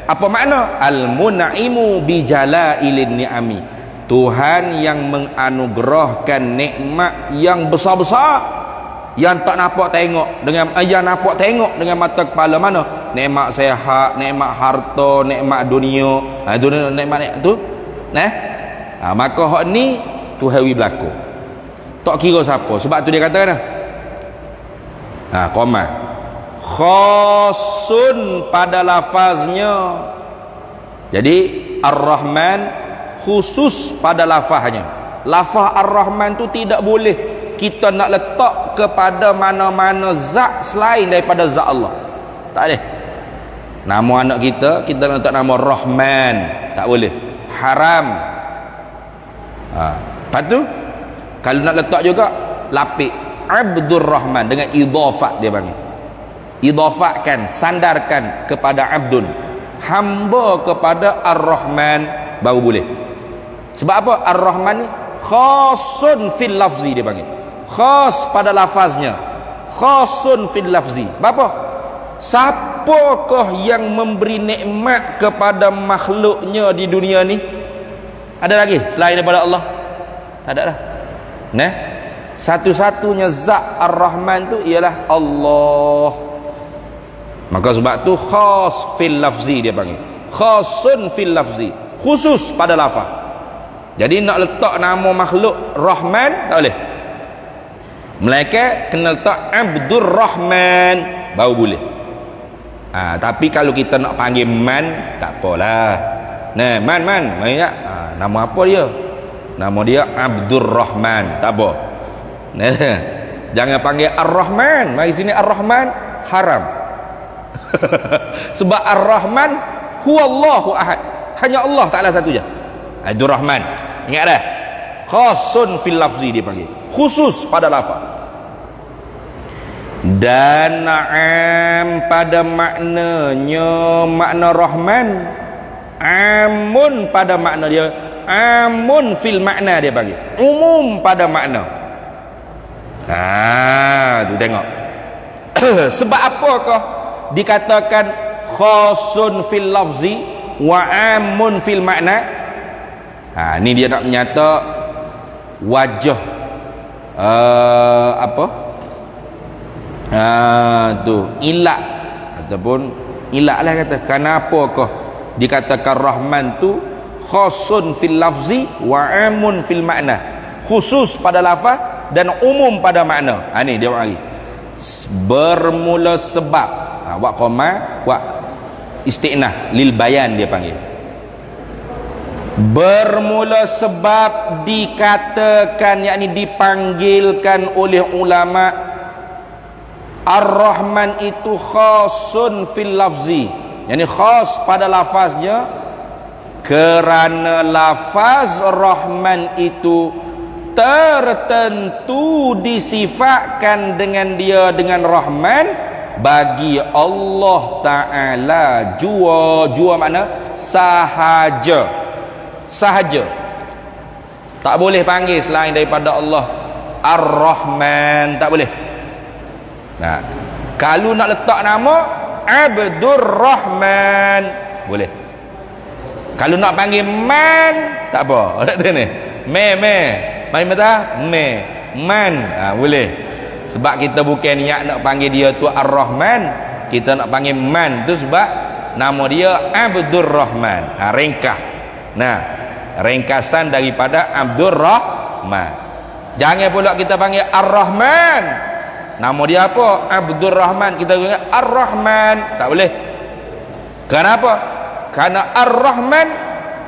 Apa makna? Al-mun'imu bi jalailin ni'ami. Tuhan yang menganugerahkan nikmat yang besar-besar, yang tak nampak tengok dengan yang nampak tengok dengan mata kepala. Mana? Nikmat sehat, nikmat harta, nikmat dunia. Itu nikmat tu. Maka hak ni Tuhan wi berlaku. Tak kira siapa. Sebab tu dia kata qamah khasun pada lafaznya. Jadi Ar-Rahman khusus pada lafaznya. Lafaz Ar-Rahman tu tidak boleh kita nak letak kepada mana-mana zat selain daripada zat Allah. Tak boleh. Nama anak kita nak letak nama Rahman, tak boleh, haram. Lepas tu kalau nak letak juga lapik Abdur Rahman dengan idhafat, dia panggil idhafatkan, sandarkan kepada abdun, hamba kepada Ar-Rahman, baru boleh. Sebab apa? Ar-Rahman ni khasun fil lafzi, dia panggil khas pada lafaznya, khasun fil lafzi. Apa? Siapakah yang memberi nikmat kepada makhluknya di dunia ni? Ada lagi selain daripada Allah? Tak ada dah. Satu-satunya zat Ar-Rahman tu ialah Allah. Maka sebab tu khas fil lafzi, dia panggil khasun fil lafzi, khusus pada lafaz. Jadi nak letak nama makhluk Rahman tak boleh, melainkan kena letak Abdur Rahman, baru boleh. Tapi kalau kita nak panggil man, tak apalah. Man banyak. Nama apa dia? Nama dia Abdur Rahman, tak apa. Jangan panggil Ar-Rahman. Mari sini Ar-Rahman, haram. Sebab Ar-Rahman huwallahu ahad, hanya Allah Ta'ala satu je. Itu Rahman. Ingat dah, khasun fil lafzi, dia panggil khusus pada lafaz. Dan na'am pada maknanya, makna Rahman amun pada makna dia, amun fil makna, dia panggil umum pada makna. Tu tengok. Sebab apakah dikatakan khasun fil lafzi wa amun fil makna? Ni dia nak menyata wajah tu ilak, ataupun ilak lah kata, kenapakah dikatakan Rahman tu khasun fil lafzi wa amun fil makna, khusus pada lafaz dan umum pada makna. Ni dia bagi bermula sebab, wa qama wa istinaf lil bayan, dia panggil bermula sebab dikatakan, yakni dipanggilkan oleh ulama Ar-Rahman itu khasun fil lafzi, yakni khas pada lafaznya, kerana lafaz Rahman itu tertentu disifatkan dengan dia, dengan Rahman bagi Allah Ta'ala jua makna sahaja, tak boleh panggil selain daripada Allah. Ar-Rahman, tak boleh. Nah, kalau nak letak nama Abdur Rahman, boleh. Kalau nak panggil Man, tak apa. Tak ni. Mai mata man, boleh. Sebab kita bukan niat nak panggil dia tu Ar-Rahman, kita nak panggil Man tu sebab nama dia Abdur Rahman. Ringkas. Nah, ringkasan daripada Abdur Rahman. Jangan pula kita panggil Ar-Rahman, nama dia apa? Abdur Rahman, kita panggil Ar-Rahman, tak boleh. Kenapa? Karena Ar-Rahman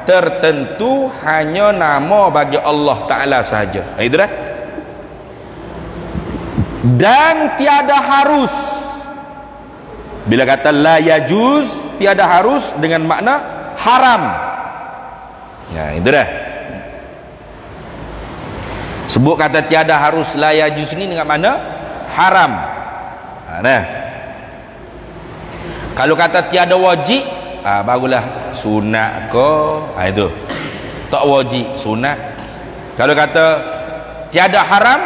tertentu hanya nama bagi Allah Ta'ala sahaja. Itu dah. Dan tiada harus, bila kata la yajuz, tiada harus dengan makna haram. Ya, itu dah. Sebut kata tiada harus la yajuz ni dengan makna haram. Nah, kalau kata tiada wajib, barulah sunat ke, itu tak wajib, sunat. Kalau kata tiada haram,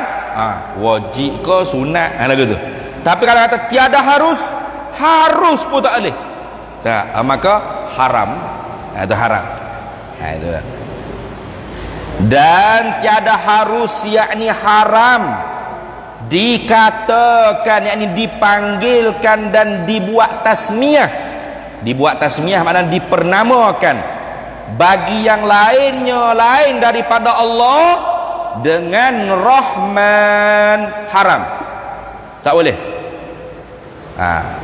wajib ke sunat, lagu tu. Tapi kalau kata tiada harus, harus pun tak boleh. Maka haram. Itu haram. Itu dah. Dan tiada harus, yakni haram, dikatakan, yakni dipanggilkan dan dibuat tasmiyah. Dibuat tasmiyah maknanya dipernamakan bagi yang lainnya lain daripada Allah dengan Rahman, haram. Tak boleh.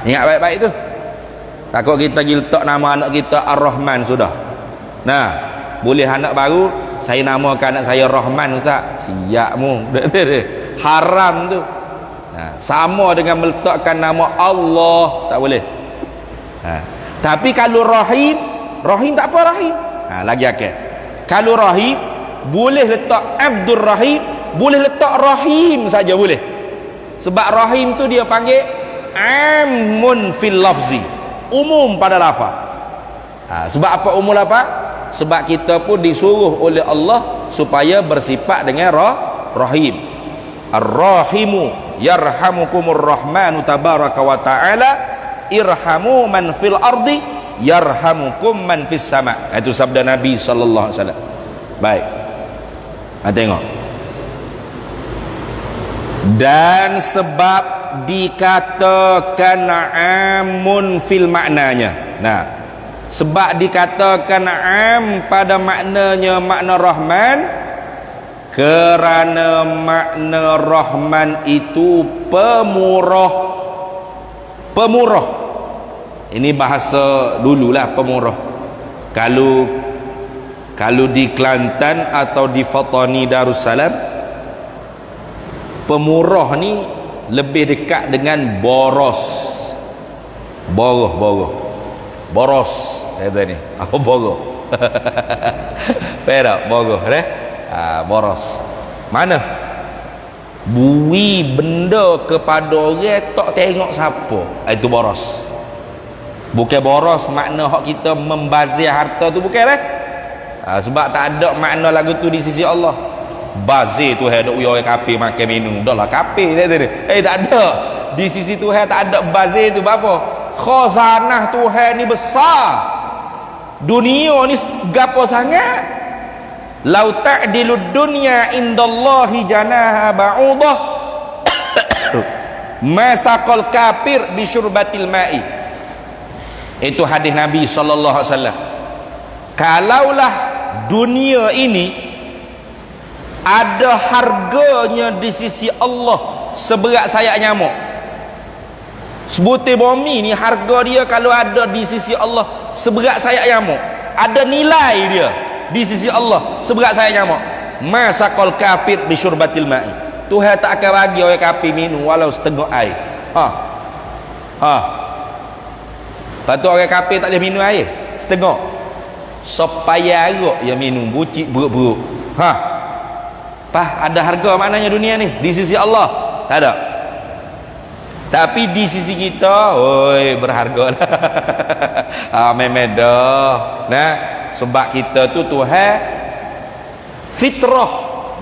Ingat baik-baik tu. Takut kita letak nama anak kita Ar-Rahman sudah. Nah, boleh anak baru saya namakan anak saya Rahman, Ustaz. Siapmu. Haram tu. Sama dengan meletakkan nama Allah, tak boleh. Tapi kalau Rahim, Rahim tak apa, Rahim. Lagi akal. Kalau Rahim, boleh letak Abdur Rahim, boleh letak Rahim saja boleh. Sebab Rahim tu dia panggil amun fil lafzi, umum pada lafaz. Sebab apa umum lafaz? Sebab kita pun disuruh oleh Allah supaya bersifat dengan Rahim. Ar-Rahimu yarhamukumur Rahmanu tabaraka wa ta'ala irhamu man fil ardi yarhamukum man fis sama. Itu sabda Nabi sallallahu alaihi wasallam. Baik. Tengok. Dan sebab dikatakan amun fil maknanya. Nah, sebab dikatakan am pada maknanya makna Rahman, kerana makna Rahman itu pemurah. Pemurah. Ini bahasa dululah, pemurah. Kalau di Kelantan atau di Fatani Darussalam, pemurah ni lebih dekat dengan boros. Boros kata ni. Apa boroh? Perak boroh boros. Mana? Bui benda kepada orang tak tengok siapa. Itu boros. Bukan boros makna hak kita membazir harta tu, bukan sebab tak ada makna lagu tu di sisi Allah. Bazir tu ada orang kafir makan minum, dah lah kafir dia. Tak ada. Di sisi Tuhan tak ada bazir tu. Apa? Khazanah Tuhan ni besar. Dunia ni gapo sangat. Lau ta'dilud dunya indallahi janaha ba'udah masaqal kafir bisyurbatil ma'i. Itu hadis Nabi sallallahu alaihi wasallam. Kalaulah dunia ini ada harganya di sisi Allah seberat sayap nyamuk, sebutir bumi ni harga dia kalau ada di sisi Allah seberat sayap nyamuk, ada nilai dia di sisi Allah seberat sayap nyamuk, masaqal kafir bisyurbatil ma'i. Tuhan tak akan bagi orang kafir minum walau setengah air. Lepas tu orang kafir tak boleh minum air setengah, supaya arak yang minum bucik buruk-buruk. Ada harga maknanya dunia ni di sisi Allah? Tak ada. Tapi di sisi kita, oi, berharga lah. Memang dah. Nah, sebab kita tu Tuhan fitrah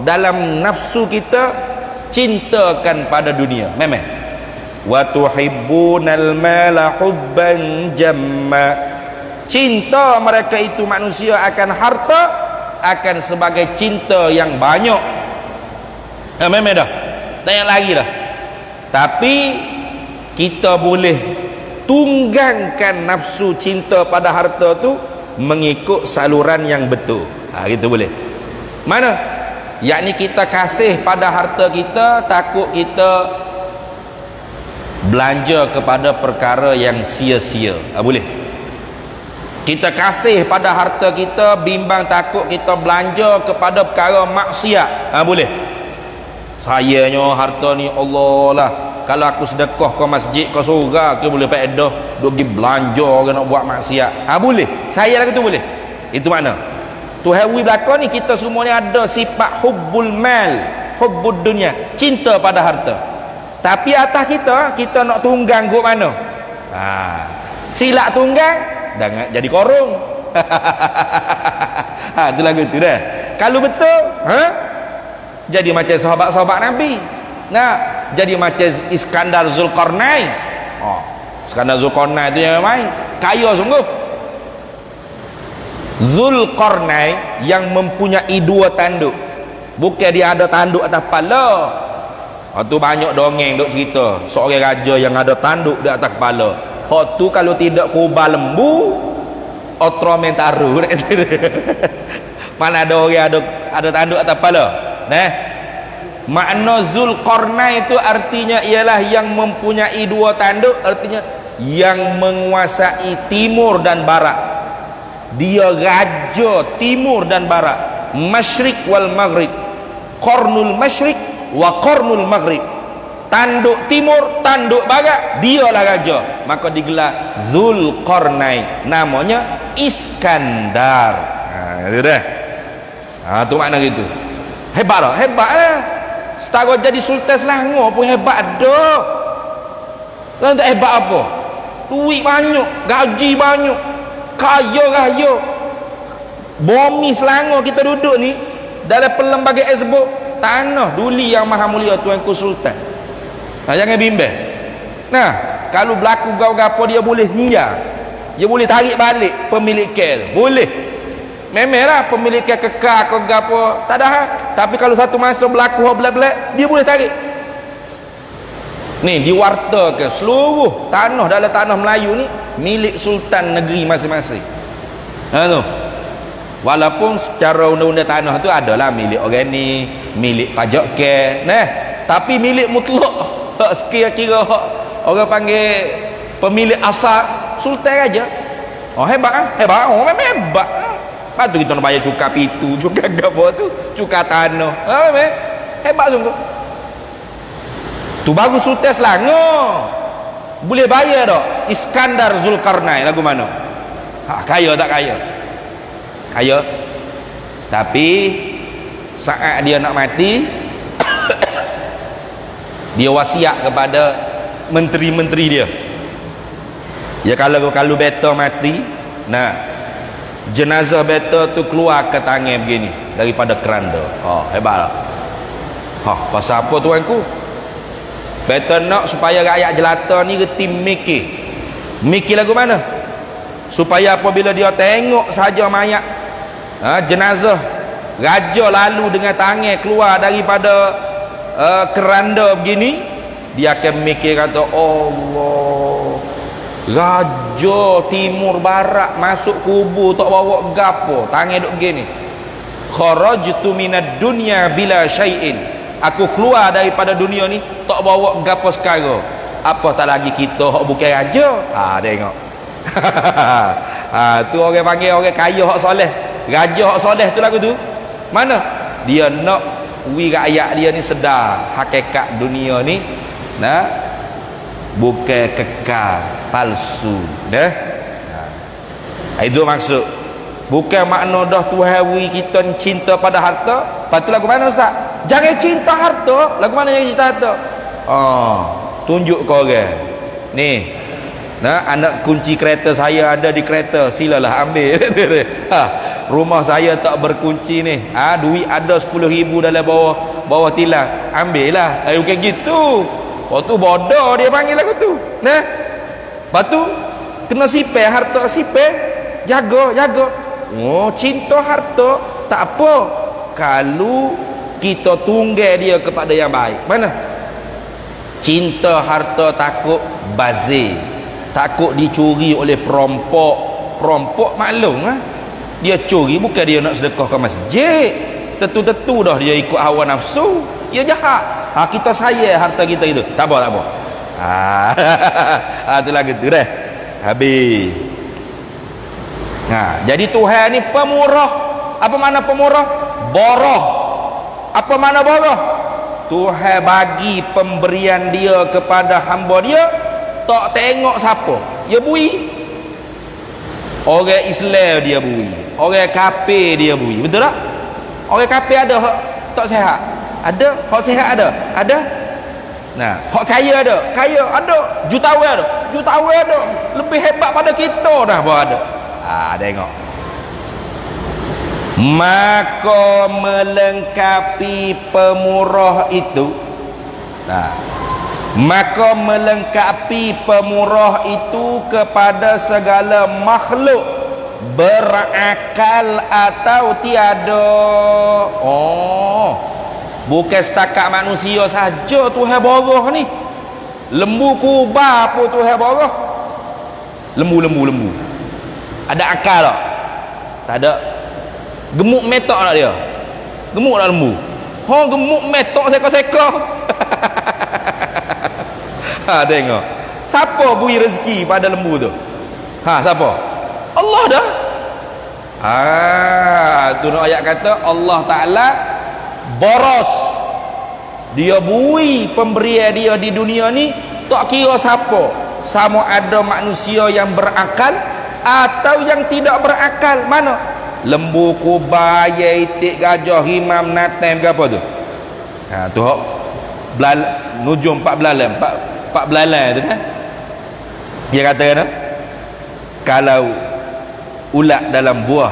dalam nafsu kita cintakan pada dunia. Memang. Wa tuhibbunal mala hubban jamma. Cinta mereka itu manusia akan harta akan sebagai cinta yang banyak. Memang dah. Tanya lagi dah. Tapi kita boleh tunggangkan nafsu cinta pada harta tu mengikut saluran yang betul. Kita boleh. Mana? Yakni kita kasih pada harta kita, takut kita belanja kepada perkara yang sia-sia. Boleh. Kita kasih pada harta kita, bimbang takut kita belanja kepada perkara maksiat. Boleh. Sayanya harta ni Allah lah, kalau aku sedekah ke masjid ke surga, aku boleh faedah duk pergi belanja ke nak buat maksiat. Boleh. Saya lagi tu boleh. Itu makna Tuhan belaka ni kita semua ni ada sifat hubbul mal, hubbud dunia, cinta pada harta. Tapi atas kita nak tunggang ke mana? Silap tunggang jangan jadi korong. Tu lagu tu dah. Kalau betul, jadi macam sahabat-sahabat Nabi. Jadi macam Iskandar Zulkarnain. Iskandar Zulkarnain tu yang main kaya sungguh. Zulkarnain yang mempunyai 2 tanduk. Bukan dia ada tanduk atas kepala. Tu banyak dongeng duk cerita seorang raja yang ada tanduk di atas kepala. Hak tu kalau tidak kubah lembu otromentaro. Mana ada orang ada tanduk atas kepala. Makna Zulkarnain itu artinya ialah yang mempunyai 2 tanduk, artinya yang menguasai timur dan barat. Dia raja timur dan barat, masyrik wal maghrib, qarnul masyrik wa qarnul maghrib. Tanduk timur, tanduk barat, dialah raja. Maka digelar Zulkarnain, namanya Iskandar. Itu dah. Tu makna gitu. Hebat lah, hebat lah. Setara jadi Sultan Selangor pun hebat dah. Tuan tak hebat apa? Duit banyak, gaji banyak, kaya raya. Bumi Selangor kita duduk ni dalam pelembagaan tersebut tanah duli yang maha mulia Tuanku Sultan. Jangan bimbang. Kalau berlaku gau-gapo dia boleh hinjar. Dia boleh tarik balik pemilikan. Boleh. Memanglah pemilikan kekal ke gapo tak ada. Tapi kalau satu masa berlaku hal belak-belak, dia boleh tarik. Ni diwartakan seluruh tanah dalam tanah Melayu ni milik sultan negeri masing-masing. Tu. Walaupun secara undang-undang tanah tu adalah milik orang ni, milik pajak ke, tapi milik mutlak. Hak sekira-kira orang panggil pemilik asal sultan aja. Hebat. Memang hebat. Lepas tu kita nak bayar cukai pitu, cukai apa tu, cukai tanah. Hebat sungguh. Tu baru Sultan Selangor boleh bayar tak? Iskandar Zulkarnain lagu mana? Kaya tak kaya? Kaya. Tapi saat dia nak mati dia wasiat kepada menteri-menteri dia. Ya kalau beta mati, jenazah beta tu keluar ke tangan begini daripada keranda. Hebatlah. Pasal apa tuanku? Beta nak supaya rakyat jelata ni reti mikir lagu mana? Supaya apabila dia tengok saja mayat jenazah raja lalu dengan tangan keluar daripada keranda begini, dia akan mikir kata, Allah, raja timur barat masuk kubur tak bawa gapo, tangan duk begini. Kharajtu minad dunya bila syai'in. Aku keluar daripada dunia ni tak bawa gapo sekarang. Apa tak lagi kita hak bukan raja. Tengok. Tu orang panggil orang kaya hak soleh. Raja hak soleh tu lagu tu. Mana? Dia nak rakyat dia ni sedar hakikat dunia ni bukan kekal, palsu. Itu maksud. Bukan makna dah Tuhan kita ni cinta pada harta. Lepas tu lagu mana Ustaz? Jangan cinta harta. Lagu mana jangan cinta harta? Tunjuk kau orang ni, anak kunci kereta saya ada di kereta, silalah ambil. Rumah saya tak berkunci ni, duit ada 10,000 dalam bawah bawah tilang, ambil lah. Bukan gitu. Waktu bodoh dia panggil aku tu. Nah, lepas tu kena sipir harta, sipir, jaga. Oh, cinta harta tak apa kalau kita tunggal dia kepada yang baik. Mana? Cinta harta takut bazir, takut dicuri oleh perampok maklum lah. Dia curi bukan dia nak sedekah ke masjid, tentu dah dia ikut hawa nafsu, dia jahat. Kita sayang harta kita itu, tak apa. Tu lagu tu dah habis. Jadi Tuhan ni pemurah. Apa makna pemurah? Borah. Apa makna borah? Tuhan bagi pemberian dia kepada hamba dia, tak tengok siapa. Dia bui. Orang Islam dia bui, orang kafir dia bui. Betul tak? Orang kafir ada hak tak sihat, ada hak sihat, ada. Nah, hak kaya ada, jutawan ada, lebih hebat pada kita dah pun ada. Tengok. Maka melengkapi pemurah itu. Maka melengkapi pemurah itu kepada segala makhluk berakal atau tiada. Bukan setakat manusia saja Tuhan borah ni. Lembu kubah pun Tuhan borah. Lembu ada akal tak? Tak ada. Gemuk metok tak dia? Gemuk tak lembu? Gemuk metok seka-seka. Tengok. Siapa beri rezeki pada lembu tu? Siapa? Allah dah. Tu nak ayat kata Allah Ta'ala boros. Dia beri pemberian dia di dunia ni, tak kira siapa, sama ada manusia yang berakal atau yang tidak berakal. Mana? Lembu, kubah, itik, gajah, himam, natem ke apa tu? Tu hok nujum 4 belalang tu kan. Dia kata kan, kalau ulat dalam buah,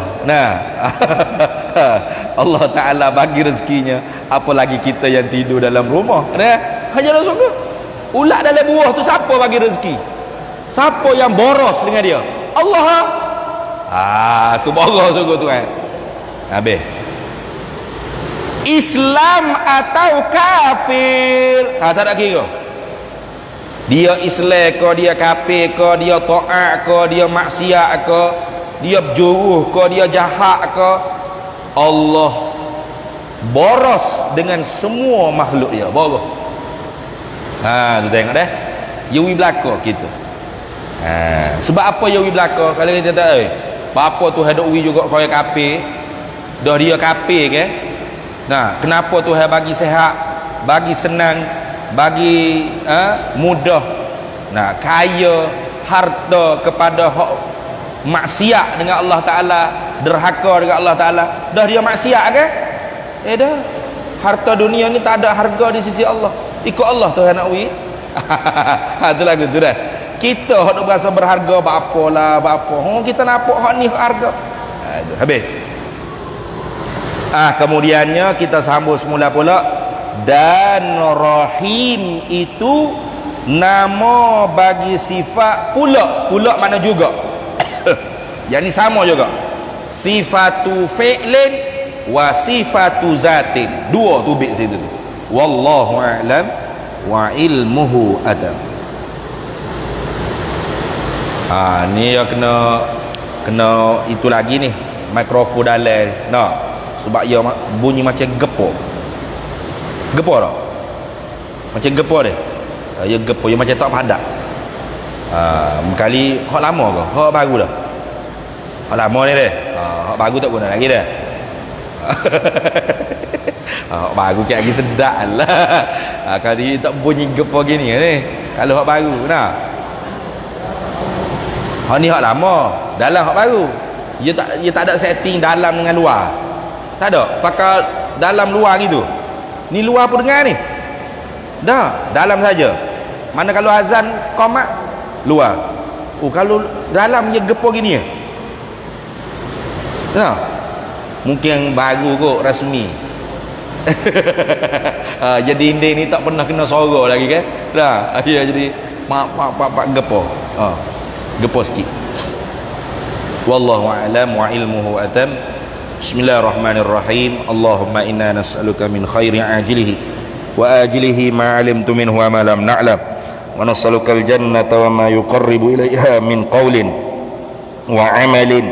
Allah Ta'ala bagi rezekinya, apalagi kita yang tidur dalam rumah. Hanya dah suka ulat dalam buah tu, siapa bagi rezeki? Siapa yang boros dengan dia? Allah. Tu boros sungguh tu kan. Habis. Islam atau kafir, tak nak kira dia Islam ke, dia kafir ke, dia taat ke, dia maksiat ke, dia berjuruh ke, dia jahat ke, Allah boros dengan semua makhluk dia. Boros. Tu tengok dah, Yui belaka kita. Sebab apa Yui belaka? Kalau kita tak apa tu ada ui juga kau yang kafir, dah dia kafir ke. Kenapa Tuhan bagi sehat, bagi senang, bagi mudah, kaya, harta kepada hak maksiat dengan Allah Ta'ala, derhaka dengan Allah Ta'ala, dah dia maksiat ke? Dah. Harta dunia ni tak ada harga di sisi Allah. Ikut Allah Tuhan nak ui. Tu lagu tu dah. Kita hak nak berasa berharga apa kita nampak hak ni harga. Habis. Kemudiannya kita sambung semula pula. Dan Rahim itu nama bagi sifat pula mana juga. Yang ni sama juga, sifatu fi'lin wa sifatu zatin. Dua tubik situ. Wallahu a'lam wa ilmuhu adam. Ni ya kena itu lagi ni, mikrofon dalam. Sebab ia bunyi macam gepor tak? Macam gepor dia. Ya gepor, ya macam tak padat. Kali hak lama ke? Hak baru dah. Hak lama ni dia. Hak baru tak guna lagi dah. Hak baru lagi sedap lah. Kali tak bunyi gepor gini ni. Kalau hak baru hak ni hak lama, dalam hak baru. Ia tak ada setting dalam dengan luar. Tak ada. Pakai dalam luar gitu. Ni luar pun dengar ni. Dah, dalam saja. Mana kalau azan qomat luar. Kalau dalam dia gepor gini ya. Dah. Mungkin baru kot rasmi. Jadi inding ni tak pernah kena sorok lagi kan. Dah, ya jadi pak gepo. Gepo sikit. Wallahu a'lam wa ilmuhu atam. Bismillahirrahmanirrahim. Allahumma inna nas'aluka min khairi ajilihi wa ajilihi ma 'alimtu minhu wa ma lam na'lam. Wa nas'aluka al-jannata wa ma yuqarribu ilayha min qawlin wa 'amalin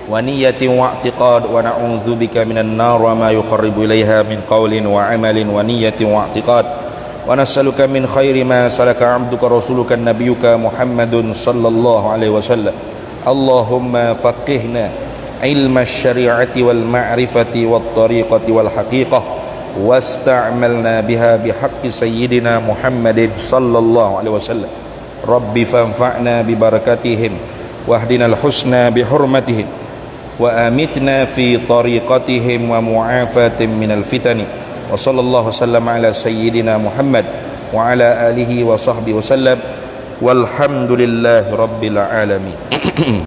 wa niyatin wa i'tiqad wa na'udzubika minan nar wa ma yuqarribu ilaiha min qawlin wa 'amalin wa niyatin wa i'tiqad wa nas'aluka min khairi ma salaka 'abduka rasuluka nabiyyuka Muhammadun sallallahu alaihi wasallam. Allahumma faqihna ilma asy-syari'ati wal ma'rifati wat tariqati wal haqiqah wasta'malna biha bihaqqi sayyidina Muhammadin sallallahu alaihi wasallam. Rabbi fanfa'na bi barakatihim wahdinal husna bi hurmatihim wa amitna fi tariqatihim wa mu'afatin minal fitani wa sallallahu wasallam ala sayyidina Muhammad wa ala alihi wa sahbihi wasallam walhamdulillahi rabbil alamin.